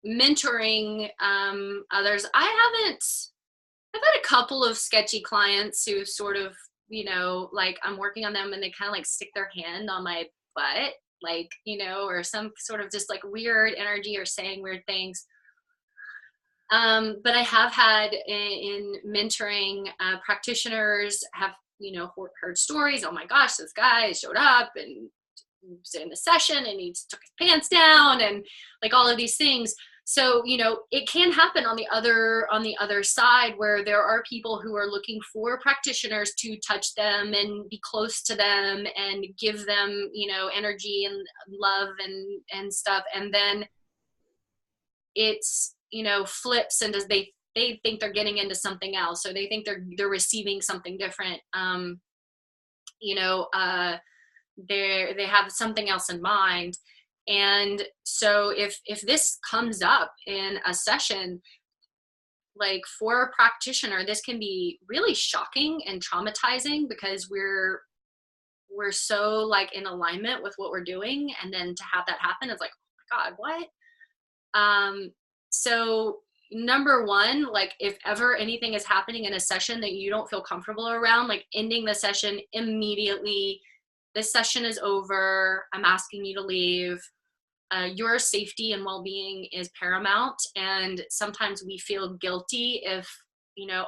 Speaker 2: mentoring others, I've had a couple of sketchy clients who sort of, like I'm working on them and they kind of like stick their hand on my butt, like, or some sort of just like weird energy or saying weird things. But I have had in mentoring practitioners have, heard stories. Oh my gosh, this guy showed up and was in the session and he took his pants down and like all of these things. So, it can happen on the other side, where there are people who are looking for practitioners to touch them and be close to them and give them, energy and love and stuff. And then it's, flips, and they think they're getting into something else, or they think they're receiving something different. They have something else in mind. And so if this comes up in a session, like for a practitioner, this can be really shocking and traumatizing, because we're so like in alignment with what we're doing. And then to have that happen, it's like, oh my God, what? So number one, like if ever anything is happening in a session that you don't feel comfortable around, like ending the session immediately. This session is over. I'm asking you to leave. Your safety and well-being is paramount. And sometimes we feel guilty if,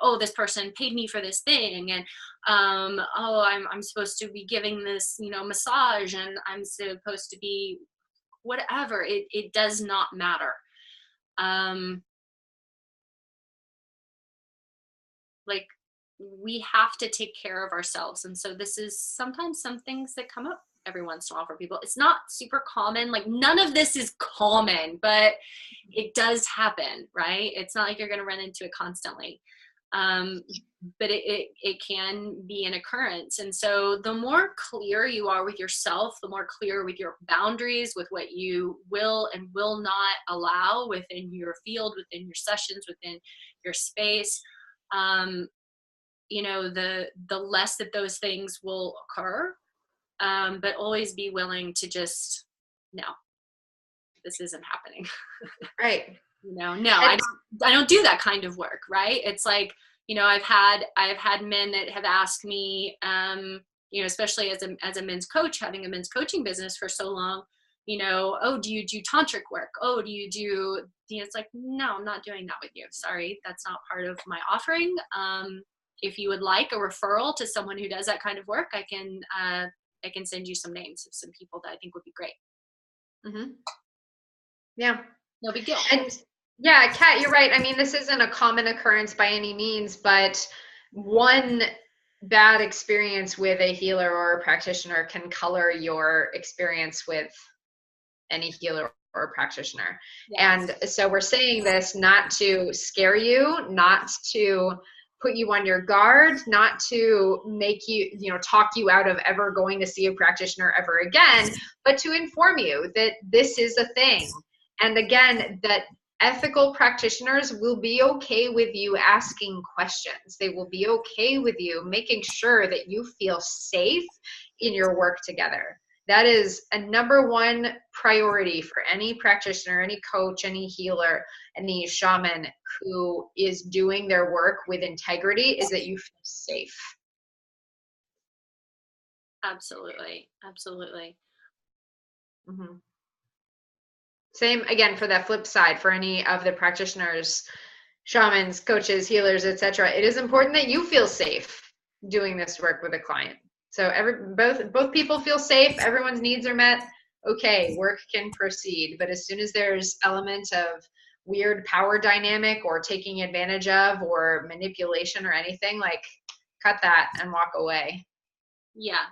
Speaker 2: oh, this person paid me for this thing. And, I'm supposed to be giving this, massage, and I'm supposed to be whatever. It does not matter. Like we have to take care of ourselves. And so this is sometimes some things that come up every once in a while for people. It's not super common. Like none of this is common, but it does happen, right? It's not like you're going to run into it constantly. But it can be an occurrence. And so the more clear you are with yourself, the more clear with your boundaries, with what you will and will not allow within your field, within your sessions, within your space, the less that those things will occur. But always be willing to just, no, this isn't happening.
Speaker 1: Right.
Speaker 2: No, I don't do that kind of work. Right. It's like, I've had men that have asked me, especially as a men's coach, having a men's coaching business for so long, oh, do you do tantric work? Oh, do you do, it's like, no, I'm not doing that with you. Sorry. That's not part of my offering. If you would like a referral to someone who does that kind of work, I can send you some names of some people that I think would be great.
Speaker 1: Mm-hmm. Yeah.
Speaker 2: No big deal.
Speaker 1: And yeah, Kat, you're right. I mean, this isn't a common occurrence by any means, but one bad experience with a healer or a practitioner can color your experience with any healer or practitioner. Yes. And so we're saying this not to scare you, not to put you on your guard, not to make you, talk you out of ever going to see a practitioner ever again, but to inform you that this is a thing. And again, that ethical practitioners will be okay with you asking questions. They will be okay with you making sure that you feel safe in your work together. That is a number one priority for any practitioner, any coach, any healer, any shaman who is doing their work with integrity, is that you feel safe.
Speaker 2: Absolutely. Absolutely.
Speaker 1: Mm-hmm. Same again for that flip side for any of the practitioners, shamans, coaches, healers, etc. It is important that you feel safe doing this work with a client. So both people feel safe, everyone's needs are met. Okay, work can proceed. But as soon as there's element of weird power dynamic or taking advantage of or manipulation or anything, like cut that and walk away.
Speaker 2: Yeah.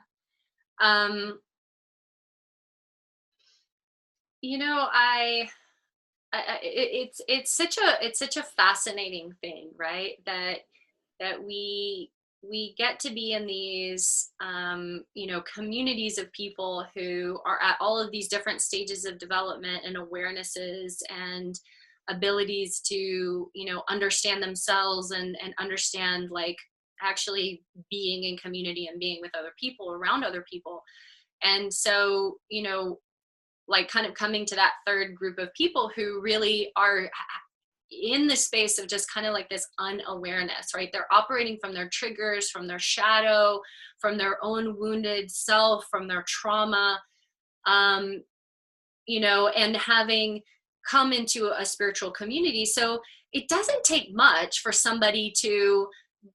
Speaker 2: You know, it's such a fascinating thing, right? That we get to be in these you know, communities of people who are at all of these different stages of development and awarenesses and abilities to, you know, understand themselves and understand, like, actually being in community and being with other people, around other people. And so, you know, like, kind of coming to that third group of people who really are in the space of just kind of like this unawareness, right? They're operating from their triggers, from their shadow, from their own wounded self, from their trauma, um, you know, and having come into a spiritual community. So it doesn't take much for somebody to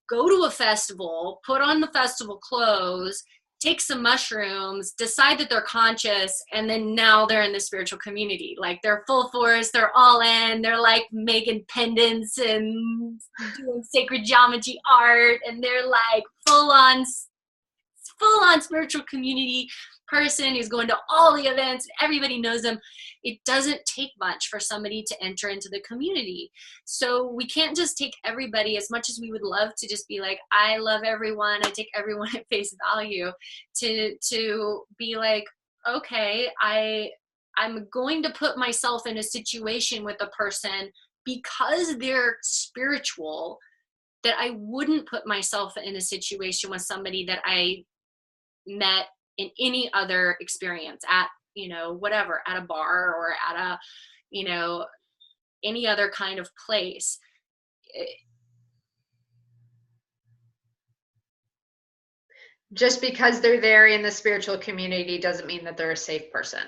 Speaker 2: go to a festival, put on the festival clothes, take some mushrooms, decide that they're conscious, and then now they're in the spiritual community. Like, they're full force, they're all in, they're like making pendants and doing sacred geometry art, and they're like full on spiritual community person who's going to all the events, everybody knows them. It doesn't take much for somebody to enter into the community. So we can't just take everybody, as much as we would love to just be like, I love everyone, I take everyone at face value, to be like, okay, I'm going to put myself in a situation with a person because they're spiritual, that I wouldn't put myself in a situation with somebody that I met in any other experience, at, you know, whatever, at a bar or at a, you know, any other kind of place.
Speaker 1: Just because they're there in the spiritual community doesn't mean that they're a safe person.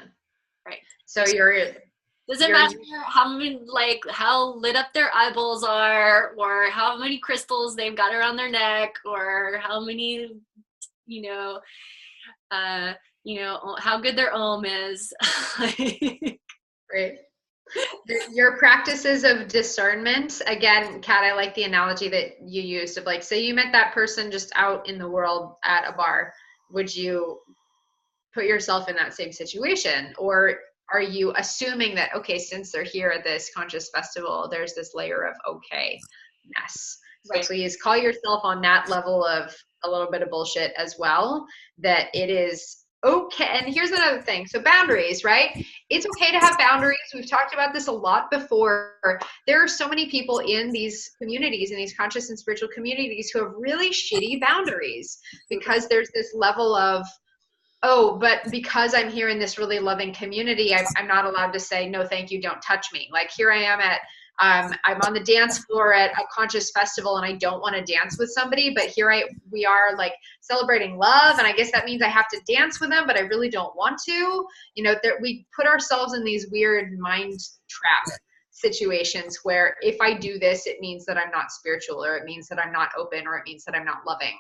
Speaker 2: Right.
Speaker 1: So
Speaker 2: Doesn't matter how many, like, how lit up their eyeballs are, or how many crystals they've got around their neck, or how many, you know, how good their is.
Speaker 1: Right. Your practices of discernment, again, Kat, I like the analogy that you used of, like, say you met that person just out in the world at a bar. Would you put yourself in that same situation? Or are you assuming that, okay, since they're here at this conscious festival, there's this layer of okay-ness? So
Speaker 2: Right.
Speaker 1: please call yourself on that level of a little bit of bullshit as well, that it is okay. And here's another thing. So boundaries, right? It's okay to have boundaries. We've talked about this a lot before. There are so many people in these communities, in these conscious and spiritual communities, who have really shitty boundaries because there's this level of, oh, but because I'm here in this really loving community, I'm not allowed to say, no, thank you, don't touch me. Like, here I am at, I'm on the dance floor at a conscious festival and I don't want to dance with somebody, but we are like celebrating love. And I guess that means I have to dance with them, but I really don't want to. You know, we put ourselves in these weird mind trap situations where if I do this, it means that I'm not spiritual, or it means that I'm not open, or it means that I'm not loving.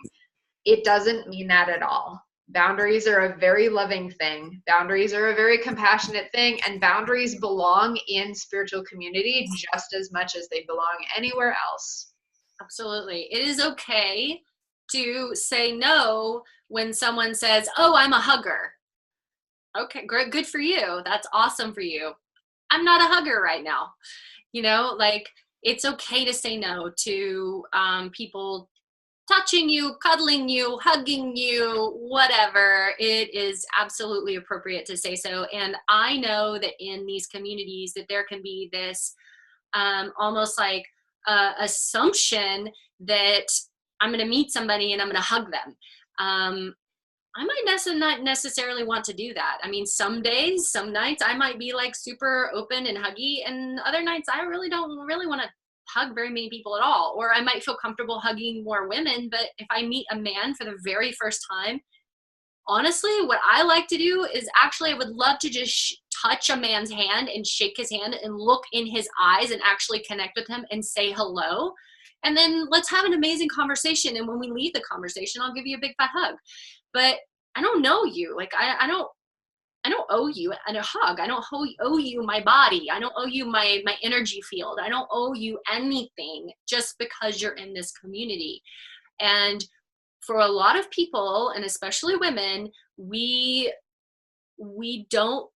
Speaker 1: It doesn't mean that at all. Boundaries are a very loving thing. Boundaries are a very compassionate thing, and boundaries belong in spiritual community just as much as they belong anywhere else.
Speaker 2: Absolutely. It is okay to say no when someone says, oh, I'm a hugger. Okay, great, good for you. That's awesome for you. I'm not a hugger right now. You know, like, it's okay to say no to people touching you, cuddling you, hugging you, whatever. It is absolutely appropriate to say so. And I know that in these communities that there can be this almost like assumption that I'm going to meet somebody and I'm going to hug them. I might not necessarily want to do that. I mean, some days, some nights, I might be like super open and huggy, and other nights I really don't really want to hug very many people at all. Or I might feel comfortable hugging more women, but if I meet a man for the very first time, honestly, what I like to do is actually, I would love to just touch a man's hand and shake his hand and look in his eyes and actually connect with him and say hello. And then let's have an amazing conversation. And when we leave the conversation, I'll give you a big fat hug. But I don't know you. Like, I don't owe you a hug. I don't owe you my body. I don't owe you my energy field. I don't owe you anything just because you're in this community. And for a lot of people, and especially women, we don't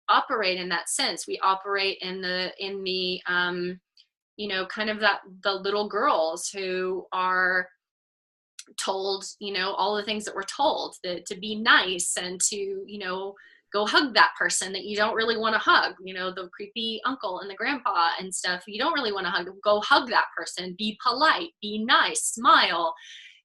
Speaker 2: operate in that sense. We operate in the you know, kind of that the little girls who are told, you know, all the things that we're told, that to be nice and to, you know, go hug that person that you don't really want to hug, you know, the creepy uncle and the grandpa and stuff you don't really want to hug. Go hug that person, be polite, be nice, smile,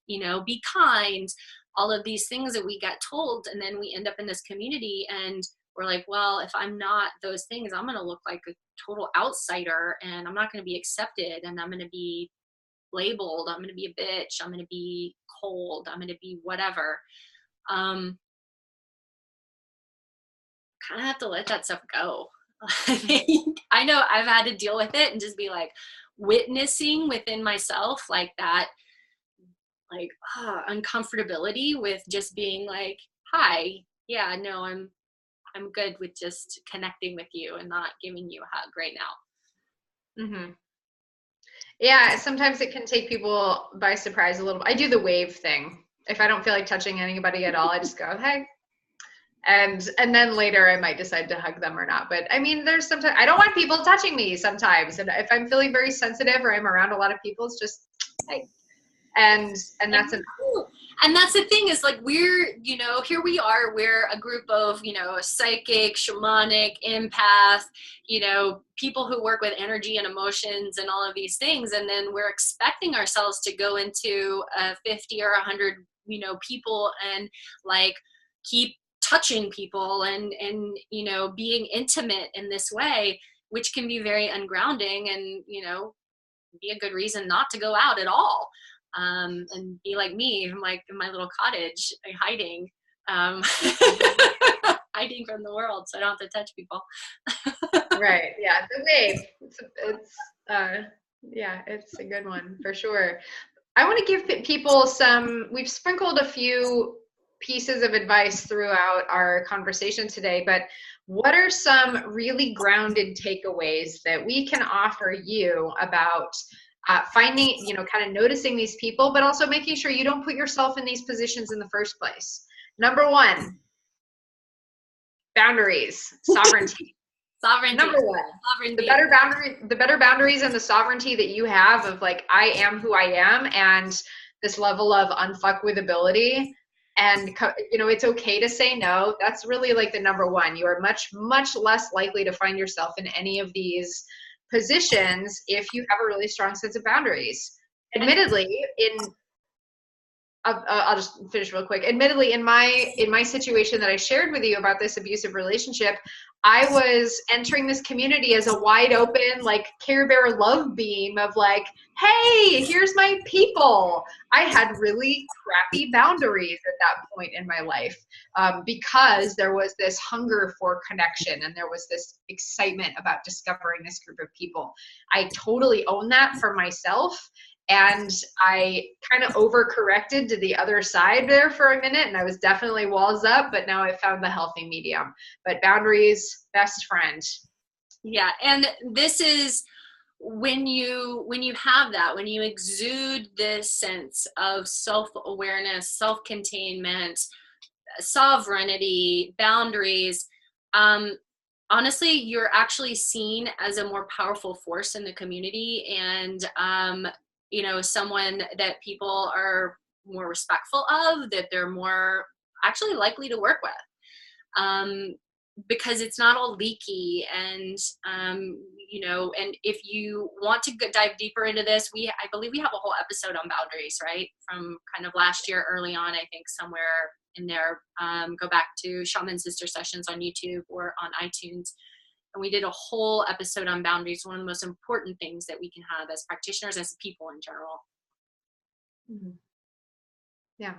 Speaker 2: you know, be kind, all of these things that we get told. And then we end up in this community and we're like, well, if I'm not those things, I'm going to look like a total outsider and I'm not going to be accepted and I'm going to be labeled, I'm going to be a bitch, I'm going to be cold, I'm going to be whatever. Kind of have to let that stuff go. I know I've had to deal with it and just be like witnessing within myself like that, like uncomfortability with just being like, hi, yeah, no, I'm good with just connecting with you and not giving you a hug right now.
Speaker 1: Mm-hmm. Yeah, sometimes it can take people by surprise a little. I do the wave thing. If I don't feel like touching anybody at all, I just go, hey. And then later I might decide to hug them or not. But I mean, there's sometimes I don't want people touching me sometimes. And if I'm feeling very sensitive or I'm around a lot of people, it's just, hey. And that's enough.
Speaker 2: And that's the thing is like, we're, you know, here we are, we're a group of, you know, psychic, shamanic, empath, you know, people who work with energy and emotions and all of these things. And then we're expecting ourselves to go into 50 or 100, you know, people and like keep touching people and, you know, being intimate in this way, which can be very ungrounding and, you know, be a good reason not to go out at all. And be like me, I'm like in my little cottage, hiding, hiding from the world, so I don't have to touch people.
Speaker 1: Right. Yeah. The wave. Yeah, it's a good one for sure. I want to give people we've sprinkled a few pieces of advice throughout our conversation today, but what are some really grounded takeaways that we can offer you about finding, you know, kind of noticing these people, but also making sure you don't put yourself in these positions in the first place? Number one, boundaries, sovereignty.
Speaker 2: Sovereignty.
Speaker 1: Number one,
Speaker 2: sovereignty.
Speaker 1: the better boundaries and the sovereignty that you have of like, I am who I am, and this level of unfuckwithability. And, you know, it's okay to say no. That's really like the number one. You are much, much less likely to find yourself in any of these positions if you have a really strong sense of boundaries. Admittedly, I'll just finish real quick. Admittedly, in my situation that I shared with you about this abusive relationship, I was entering this community as a wide open, like Care Bear love beam of like, hey, here's my people. I had really crappy boundaries at that point in my life because there was this hunger for connection and there was this excitement about discovering this group of people. I totally own that for myself. And I kind of overcorrected to the other side there for a minute, and I was definitely walls up, but now I found the healthy medium. But boundaries, best friend.
Speaker 2: Yeah, and this is when you have that, when you exude this sense of self-awareness, self-containment, sovereignty, boundaries, honestly, you're actually seen as a more powerful force in the community and you know, someone that people are more respectful of, that they're more actually likely to work with, because it's not all leaky. And you know, and if you want to dive deeper into this, I believe we have a whole episode on boundaries, right, from kind of last year early on, I think somewhere in there. Go back to Shaman Sister Sessions on YouTube or on iTunes. And we did a whole episode on boundaries, one of the most important things that we can have as practitioners, as people in general.
Speaker 1: Mm-hmm. Yeah.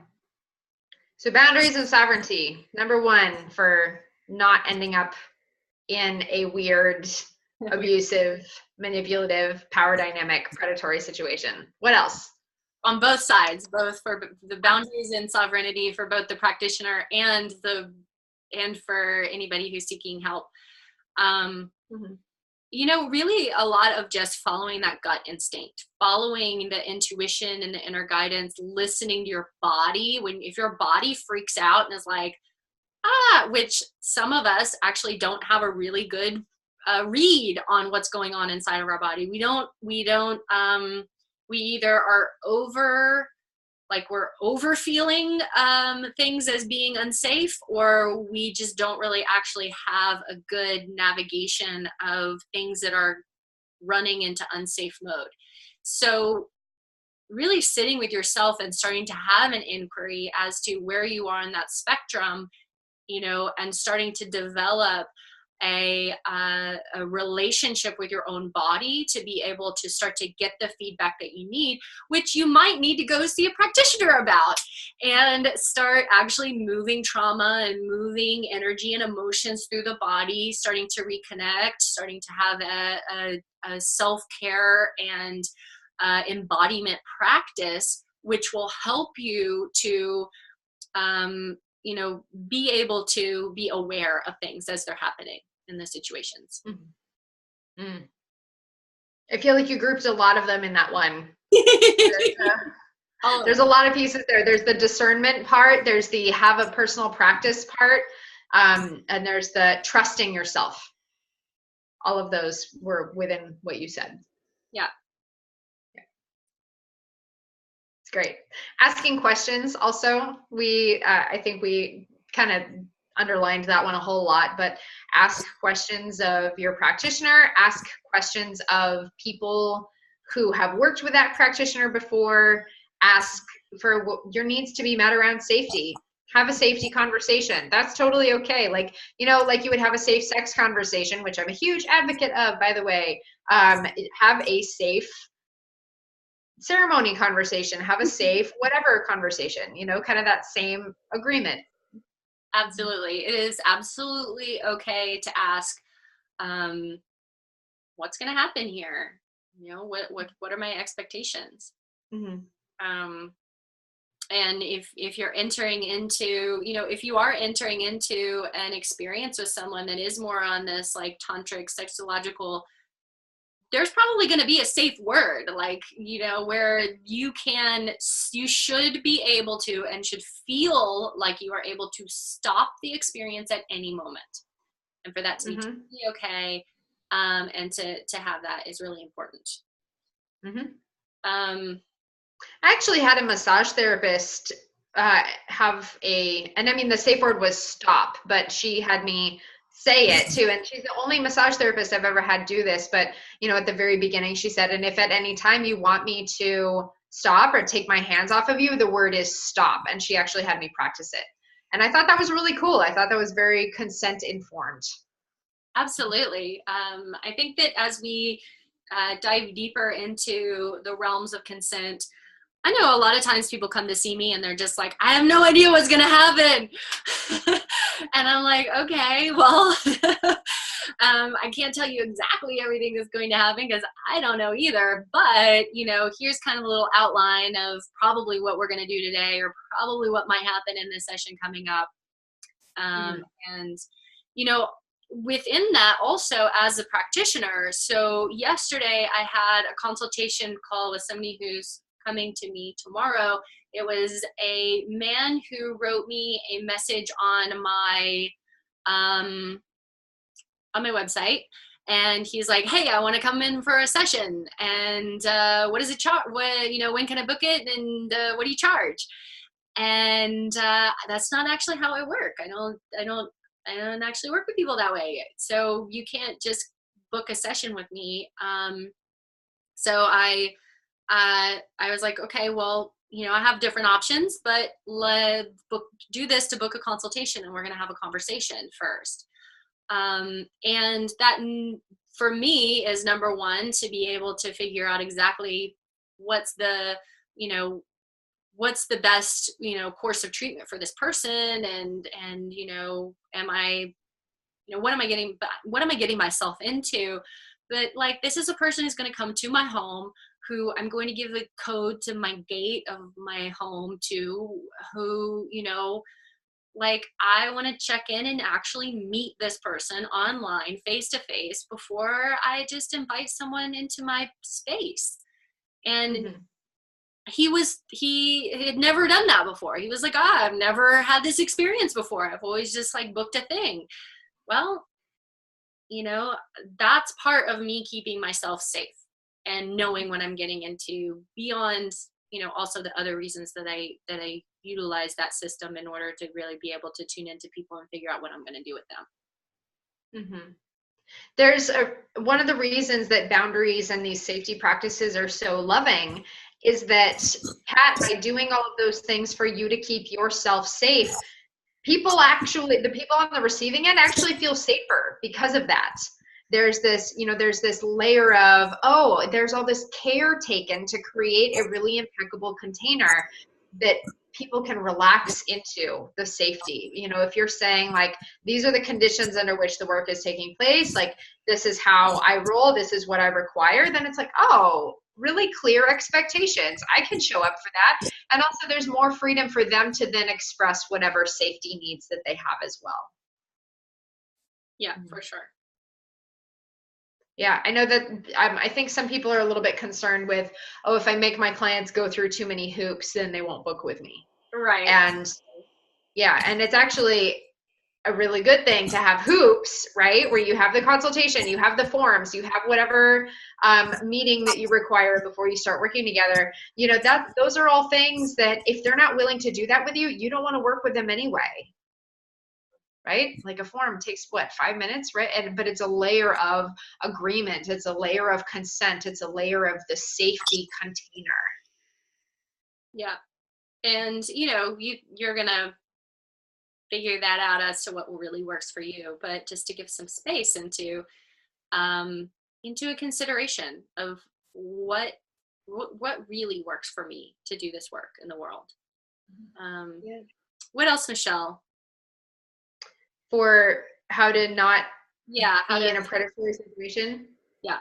Speaker 1: So boundaries and sovereignty, number one for not ending up in a weird, abusive, manipulative, power dynamic, predatory situation. What else?
Speaker 2: On both sides, both for the boundaries and sovereignty for both the practitioner and for anybody who's seeking help. Mm-hmm. You know, really a lot of just following that gut instinct, following the intuition and the inner guidance, listening to your body. If your body freaks out and is like, which some of us actually don't have a really good read on what's going on inside of our body. We either are we're over feeling things as being unsafe, or we just don't really actually have a good navigation of things that are running into unsafe mode. So really sitting with yourself and starting to have an inquiry as to where you are in that spectrum, you know, and starting to develop a relationship with your own body to be able to start to get the feedback that you need, which you might need to go see a practitioner about, and start actually moving trauma and moving energy and emotions through the body, starting to reconnect, starting to have a self-care and embodiment practice, which will help you to you know, be able to be aware of things as they're happening in the situations.
Speaker 1: Mm-hmm. Mm. I feel like you grouped a lot of them in that one. There's a lot of pieces there. There's the discernment part, there's the have a personal practice part, and there's the trusting yourself. All of those were within what you said.
Speaker 2: Yeah.
Speaker 1: It's great. Asking questions also, I think we kind of underlined that one a whole lot, but ask questions of your practitioner, ask questions of people who have worked with that practitioner before, ask for what your needs to be met around safety. Have a safety conversation. That's totally okay. Like, you know, like you would have a safe sex conversation, which I'm a huge advocate of, by the way. Have a safe ceremony conversation, have a safe whatever conversation, you know, kind of that same agreement.
Speaker 2: Absolutely. It is absolutely okay to ask, what's going to happen here? You know, what are my expectations?
Speaker 1: Mm-hmm.
Speaker 2: And if you're entering into, you know, if you are entering into an experience with someone that is more on this like tantric sexological, there's probably going to be a safe word, like, you know, where you should be able to and should feel like you are able to stop the experience at any moment. And for that to be totally okay, and to have that is really important.
Speaker 1: I actually had a massage therapist and I mean, the safe word was stop, but she had me say it too. And she's the only massage therapist I've ever had do this. But, you know, at the very beginning, she said, and if at any time you want me to stop or take my hands off of you, the word is stop. And she actually had me practice it. And I thought that was really cool. I thought that was very consent informed.
Speaker 2: Absolutely. I think that as we dive deeper into the realms of consent, I know a lot of times people come to see me and they're just like, I have no idea what's going to happen. And I'm like, okay, well, I can't tell you exactly everything that's going to happen because I don't know either. But, you know, here's kind of a little outline of probably what we're going to do today, or probably what might happen in this session coming up. And, you know, within that also as a practitioner. So yesterday I had a consultation call with somebody who's coming to me tomorrow. It was a man who wrote me a message on my website, and he's like, hey, I want to come in for a session, and what does it charge? You know, when can I book it, and what do you charge? And that's not actually how I work. I don't actually work with people that way. So you can't just book a session with me. So I was like, okay, well, you know, I have different options, but do this to book a consultation, and we're going to have a conversation first. And that for me is number one, to be able to figure out exactly what's the, you know, what's the best, course of treatment for this person, and am I, what am I getting myself into? But like, this is a person who's going to come to my home, who I'm going to give the code to my gate of my home to, who, like, I want to check in and actually meet this person online, face to face, before I just invite someone into my space. And he had never done that before. He was like, I've never had this experience before. I've always just like booked a thing. Well, that's part of me keeping myself safe and knowing what I'm getting into, beyond, also the other reasons that I utilize that system in order to really be able to tune into people and figure out what I'm going to do with them.
Speaker 1: There's one of the reasons that boundaries and these safety practices are so loving is that, Pat, by doing all of those things for you to keep yourself safe, the people on the receiving end actually feel safer because of that. There's this layer of, there's all this care taken to create a really impeccable container that people can relax into the safety. If you're saying like, these are the conditions under which the work is taking place, like, this is how I roll, this is what I require, then it's like, really clear expectations. I can show up for that. And also there's more freedom for them to then express whatever safety needs that they have as well.
Speaker 2: Yeah, for sure.
Speaker 1: Yeah, I know that I think some people are a little bit concerned with, if I make my clients go through too many hoops, then they won't book with me.
Speaker 2: Right.
Speaker 1: And yeah, and it's actually a really good thing to have hoops, right? Where you have the consultation, you have the forms, you have whatever meeting that you require before you start working together. Those are all things that if they're not willing to do that with you, you don't want to work with them anyway. Right? Like a form takes 5 minutes, right? But it's a layer of agreement. It's a layer of consent. It's a layer of the safety container.
Speaker 2: Yeah. And, you're going to figure that out as to what really works for you, but just to give some space into a consideration of what really works for me to do this work in the world. What else, Michelle?
Speaker 1: For how to not
Speaker 2: be
Speaker 1: in a predatory situation?
Speaker 2: Yeah.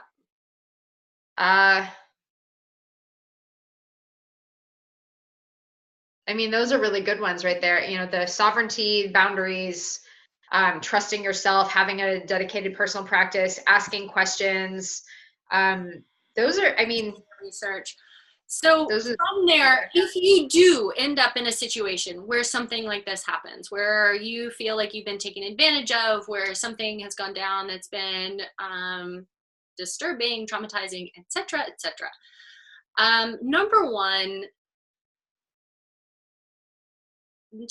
Speaker 1: Those are really good ones right there. The sovereignty, boundaries, trusting yourself, having a dedicated personal practice, asking questions. Those are,
Speaker 2: research. So from there, if you do end up in a situation where something like this happens, where you feel like you've been taken advantage of, where something has gone down that's been disturbing, traumatizing, etc., etc. Number one,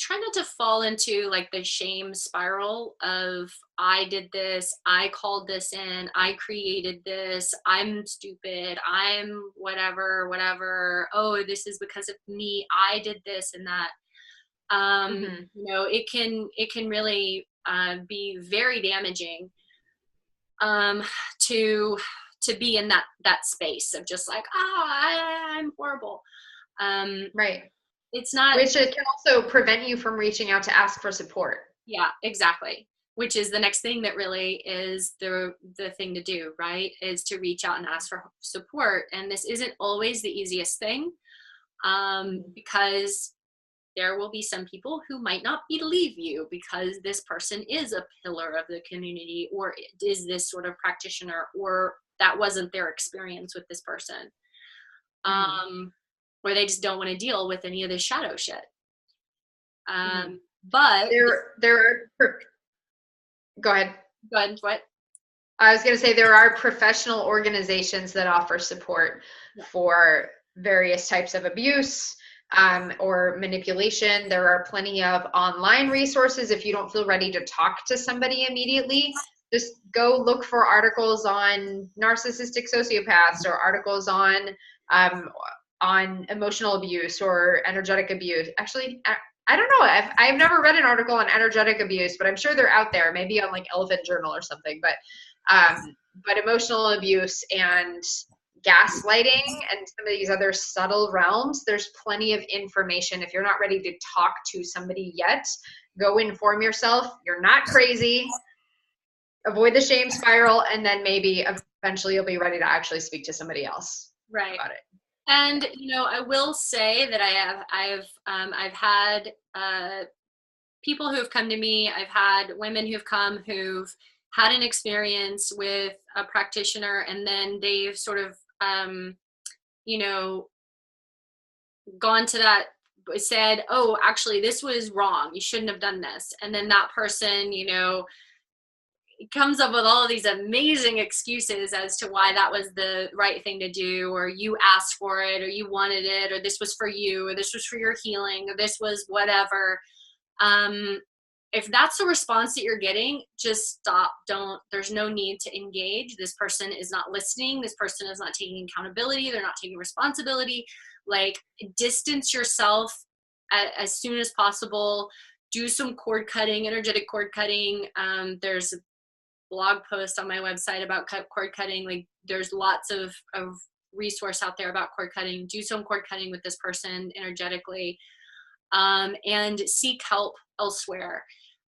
Speaker 2: try not to fall into like the shame spiral of, I did this, I called this in, I created this, I'm stupid, I'm whatever, this is because of me, I did this and that. It can really be very damaging to be in that space of just like, I'm horrible.
Speaker 1: Right.
Speaker 2: It's not,
Speaker 1: which it can also prevent you from reaching out to ask for support.
Speaker 2: Yeah, exactly. Which is the next thing that really is the thing to do, right? Is to reach out and ask for support. And this isn't always the easiest thing, because there will be some people who might not believe you because this person is a pillar of the community, or is this sort of practitioner, or that wasn't their experience with this person. Or they just don't want to deal with any of this shadow shit. But
Speaker 1: there are, go ahead.
Speaker 2: What?
Speaker 1: I was going to say, there are professional organizations that offer support for various types of abuse or manipulation. There are plenty of online resources. If you don't feel ready to talk to somebody immediately, just go look for articles on narcissistic sociopaths, or articles on emotional abuse or energetic abuse. Actually, I don't know. I've never read an article on energetic abuse, but I'm sure they're out there, maybe on like Elephant Journal or something. But emotional abuse and gaslighting and some of these other subtle realms, there's plenty of information. If you're not ready to talk to somebody yet, go inform yourself. You're not crazy. Avoid the shame spiral, and then maybe eventually you'll be ready to actually speak to somebody else about it.
Speaker 2: And I will say that I've had people who have come to me. I've had women who've come who've had an experience with a practitioner, and then they've sort of gone to that, said, oh, actually this was wrong, you shouldn't have done this, and then that person comes up with all of these amazing excuses as to why that was the right thing to do, or you asked for it, or you wanted it, or this was for you, or this was for your healing, or this was whatever. If that's the response that you're getting, just stop. There's no need to engage. This person is not listening. This person is not taking accountability. They're not taking responsibility. Like, distance yourself as soon as possible. Do some cord cutting, energetic cord cutting. There's a blog post on my website about cord cutting. Like, there's lots of resource out there about cord cutting. Do some cord cutting with this person energetically, and seek help elsewhere.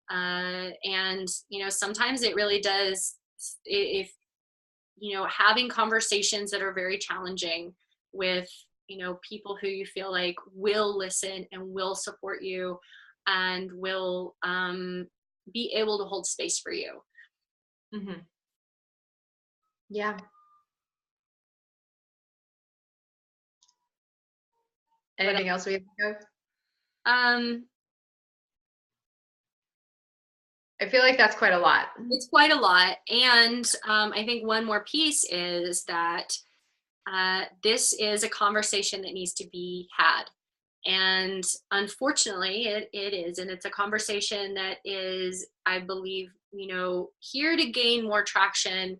Speaker 2: And sometimes it really does, if having conversations that are very challenging with people who you feel like will listen and will support you and will be able to hold space for you.
Speaker 1: Mm-hmm. Yeah. Anything else we have to go? I feel like that's quite a lot.
Speaker 2: It's quite a lot. And I think one more piece is that this is a conversation that needs to be had. And unfortunately, it is. And it's a conversation that is, I believe, here to gain more traction.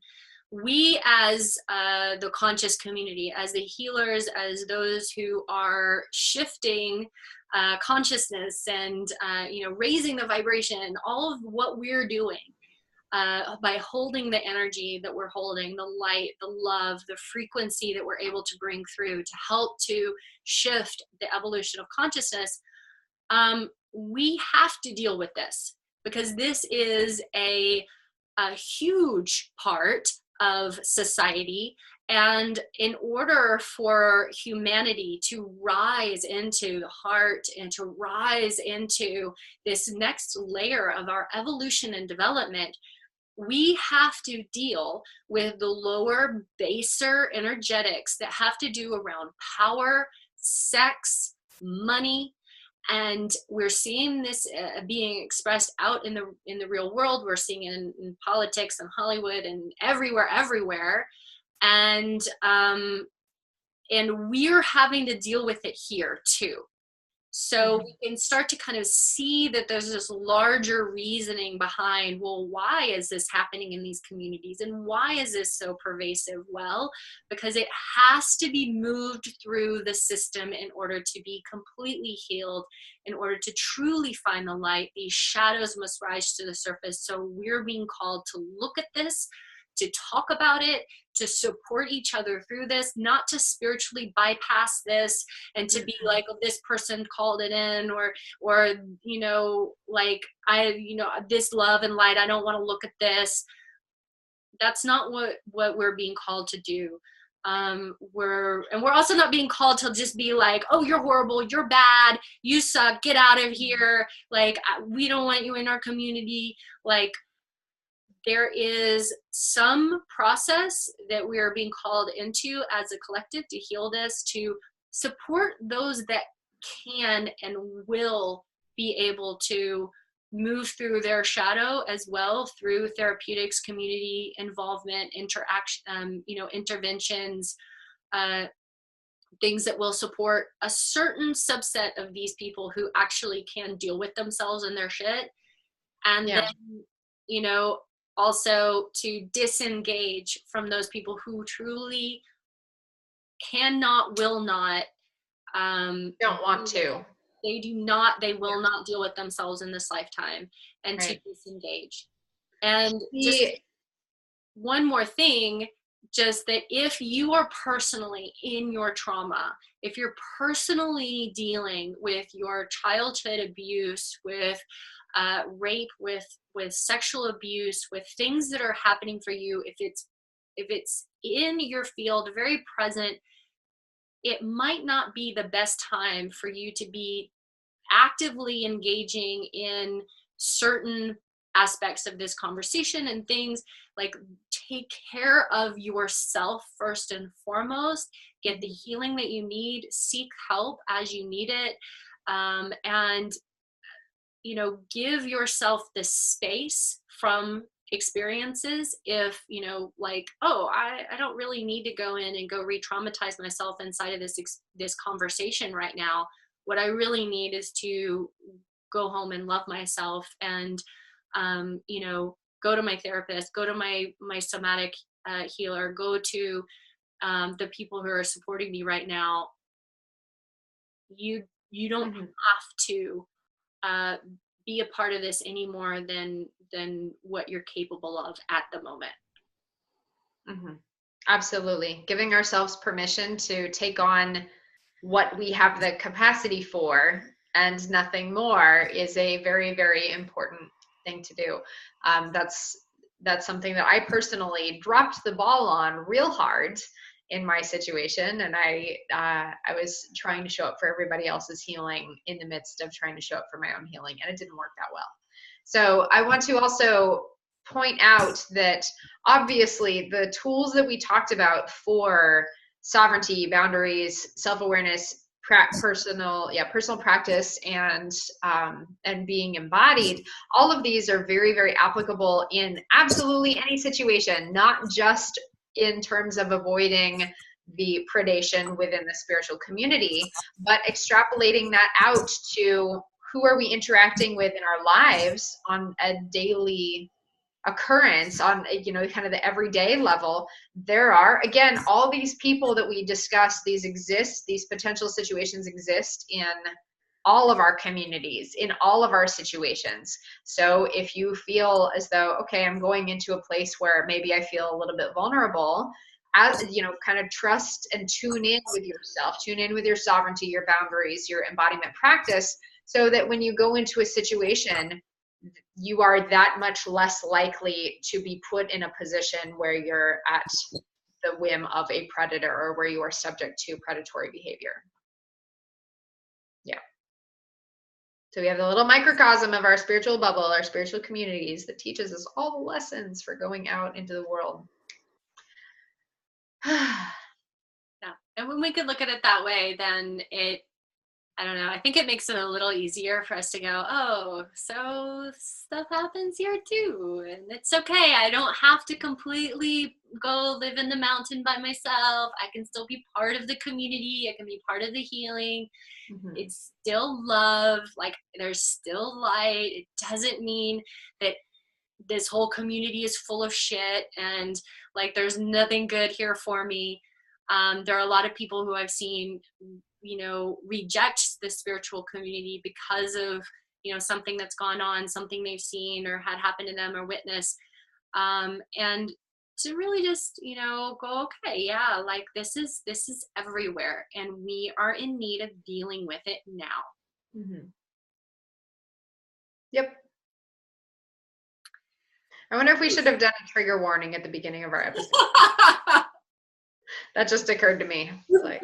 Speaker 2: We as the conscious community, as the healers, as those who are shifting consciousness and raising the vibration, all of what we're doing by holding the energy that we're holding, the light, the love, the frequency that we're able to bring through to help to shift the evolution of consciousness, we have to deal with this, because this is a huge part of society. And in order for humanity to rise into the heart and to rise into this next layer of our evolution and development, we have to deal with the lower, baser energetics that have to do around power, sex, money. And we're seeing this being expressed out in the real world. We're seeing it in politics and Hollywood and everywhere. And we're having to deal with it here too. So we can start to kind of see that there's this larger reasoning behind, well, why is this happening in these communities? And why is this so pervasive? Well, because it has to be moved through the system in order to be completely healed, in order to truly find the light. These shadows must rise to the surface. So we're being called to look at this, to talk about it, to support each other through this, not to spiritually bypass this and to be like, oh, this person called it in, or like, this love and light, I don't want to look at this. That's not what we're being called to do. We're also not being called to just be like, oh, you're horrible, you're bad, you suck, get out of here, like, we don't want you in our community. Like, there is some process that we are being called into as a collective to heal this, to support those that can and will be able to move through their shadow as well, through therapeutics, community involvement, interaction, interventions, things that will support a certain subset of these people who actually can deal with themselves and their shit. And then, also to disengage from those people who truly cannot, will not,
Speaker 1: don't want to.
Speaker 2: They will not deal with themselves in this lifetime, and to disengage. And just one more thing, just that if you are personally in your trauma, if you're personally dealing with your childhood abuse, with rape, with sexual abuse, with things that are happening for you, if it's in your field, very present, it might not be the best time for you to be actively engaging in certain aspects of this conversation and things. Like, take care of yourself first and foremost, get the healing that you need, seek help as you need it, and give yourself the space from experiences. If like, oh, I don't really need to go in and go re-traumatize myself inside of this conversation right now. What I really need is to go home and love myself, and go to my therapist, go to my somatic healer, go to the people who are supporting me right now. You don't
Speaker 1: Mm-hmm.
Speaker 2: have to be a part of this any more than what you're capable of at the moment.
Speaker 1: Mm-hmm. Absolutely. Giving ourselves permission to take on what we have the capacity for and nothing more is a very, very important thing to do. That's something that I personally dropped the ball on real hard in my situation, and I was trying to show up for everybody else's healing in the midst of trying to show up for my own healing, and it didn't work that well. So I want to also point out that obviously the tools that we talked about for sovereignty, boundaries, self-awareness, personal practice, and being embodied, all of these are very, very applicable in absolutely any situation, not just in terms of avoiding the predation within the spiritual community, but extrapolating that out to who are we interacting with in our lives on a daily occurrence, on kind of the everyday level. There are, again, all these people that we discussed, these potential situations exist in all of our communities, in all of our situations. So if you feel as though, okay, I'm going into a place where maybe I feel a little bit vulnerable, as kind of trust and tune in with yourself, tune in with your sovereignty, your boundaries, your embodiment practice, so that when you go into a situation, you are that much less likely to be put in a position where you're at the whim of a predator, or where you are subject to predatory behavior. Yeah. So we have the little microcosm of our spiritual bubble, our spiritual communities, that teaches us all the lessons for going out into the world.
Speaker 2: Yeah. And when we could look at it that way, then I don't know, I think it makes it a little easier for us to go, oh, so stuff happens here too, and it's okay. I don't have to completely go live in the mountain by myself. I can still be part of the community. I can be part of the healing. Mm-hmm. It's still love. Like, there's still light. It doesn't mean that this whole community is full of shit and like there's nothing good here for me. There are a lot of people who I've seen reject the spiritual community because of something that's gone on, something they've seen or had happen to them or witnessed, and to really just go, okay, yeah, like this is everywhere and we are in need of dealing with it now.
Speaker 1: Mm-hmm. Yep. I wonder if we should have done a trigger warning at the beginning of our episode. That just occurred to me. It's like,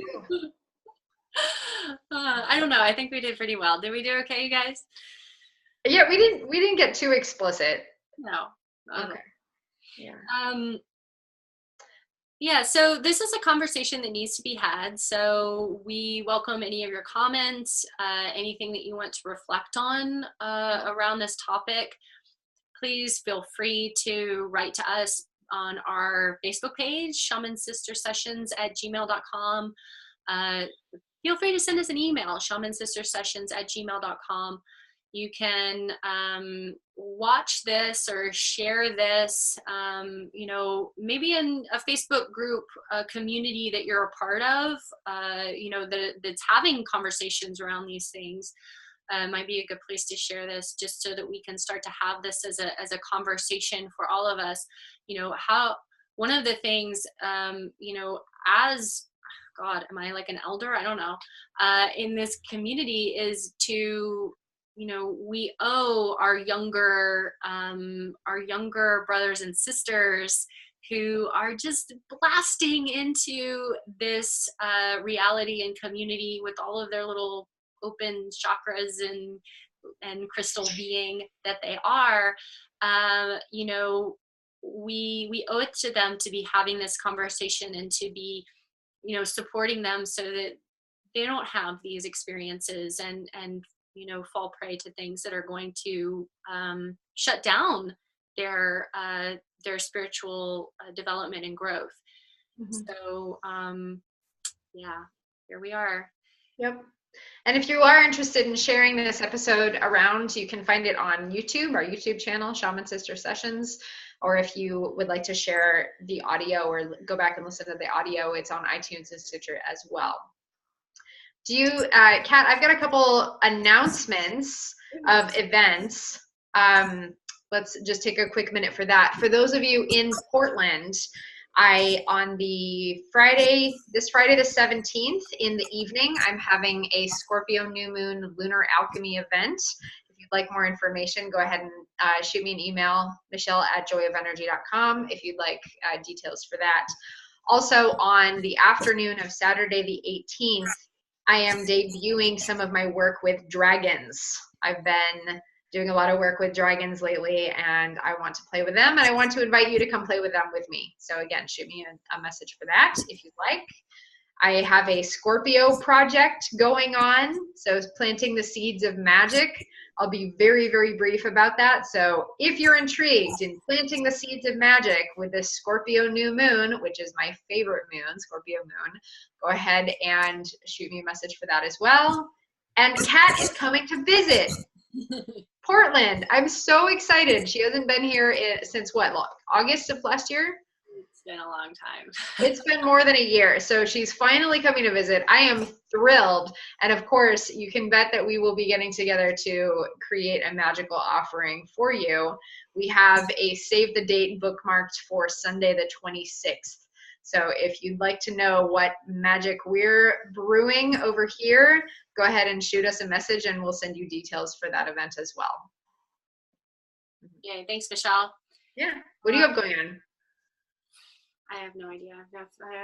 Speaker 2: I don't know. I think we did pretty well. Did we do okay, you guys?
Speaker 1: Yeah, we didn't get too explicit.
Speaker 2: No.
Speaker 1: Okay.
Speaker 2: Yeah. Yeah, so this is a conversation that needs to be had. So we welcome any of your comments, anything that you want to reflect on around this topic. Please feel free to write to us on our Facebook page, Shaman Sister Sessions at gmail.com. Feel free to send us an email, shamansistersessions at gmail.com. You can watch this or share this, maybe in a Facebook group, a community that you're a part of, that's having conversations around these things. Might be a good place to share this, just so that we can start to have this as a conversation for all of us. one of the things, you know, as God, am I like an elder? I don't know. In this community is to, you know, we owe our younger brothers and sisters who are just blasting into this reality and community with all of their little open chakras and crystal being that they are. You know, we owe it to them to be having this conversation and to be, you know, supporting them so that they don't have these experiences and you know, fall prey to things that are going to shut down their spiritual development and growth. So yeah, here we are.
Speaker 1: Yep. And if you are interested in sharing this episode around, you can find it on YouTube, our YouTube channel, Shaman Sister Sessions. Or if you would like to share the audio or go back and listen to the audio, it's on iTunes and Stitcher as well. Do you, Kat, I've got a couple announcements of events. Let's just take a quick minute for that. For those of you in Portland, on the Friday, this Friday the 17th in the evening, I'm having a Scorpio new moon lunar alchemy event. If you'd like more information, go ahead and shoot me an email, michelle@joyofenergy.com, if you'd like details for that. Also, on the afternoon of Saturday the 18th, I am debuting some of my work with dragons. I've been doing a lot of work with dragons lately, and I want to play with them, and I want to invite you to come play with them with me. So again, shoot me a message for that if you'd like. I have a Scorpio project going on, so planting the seeds of magic. I'll be very, very brief about that. So if you're intrigued in planting the seeds of magic with this Scorpio new moon, which is my favorite moon, Scorpio moon, go ahead and shoot me a message for that as well. And Kat is coming to visit Portland. I'm so excited. She hasn't been here since what, August of last year?
Speaker 2: It's been a long time.
Speaker 1: It's been more than a year. So she's finally coming to visit. I am thrilled. And of course, you can bet that we will be getting together to create a magical offering for you. We have a save the date bookmarked for Sunday the 26th. So if you'd like to know what magic we're brewing over here, go ahead and shoot us a message and we'll send you details for that event as well.
Speaker 2: Yay, thanks, Michelle.
Speaker 1: Yeah. What do you have going on?
Speaker 2: I have no idea. I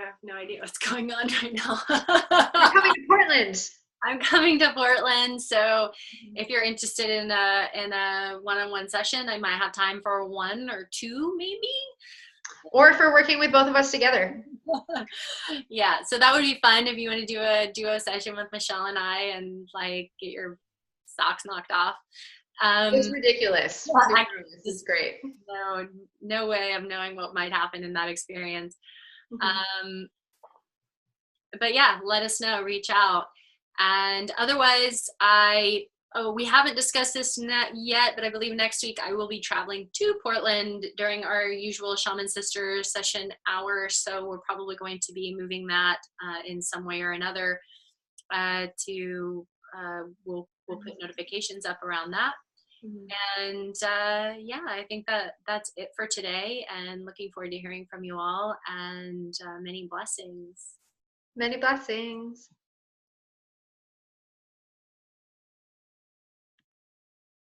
Speaker 2: have no idea what's going on right now.
Speaker 1: You're coming to Portland.
Speaker 2: I'm coming to Portland, so if you're interested in a one-on-one session, I might have time for one or two, maybe.
Speaker 1: Or if we're working with both of us together.
Speaker 2: Yeah, so that would be fun if you want to do a duo session with Michelle and I and like get your socks knocked off.
Speaker 1: It's ridiculous. This is great.
Speaker 2: No way of knowing what might happen in that experience. But yeah, let us know, reach out. And otherwise, we haven't discussed this yet, but I believe next week I will be traveling to Portland during our usual Shaman Sister session hour. So we're probably going to be moving that in some way or another. We'll put notifications up around that. And yeah, I think that's it for today, and looking forward to hearing from you all, and many blessings.
Speaker 1: Many blessings.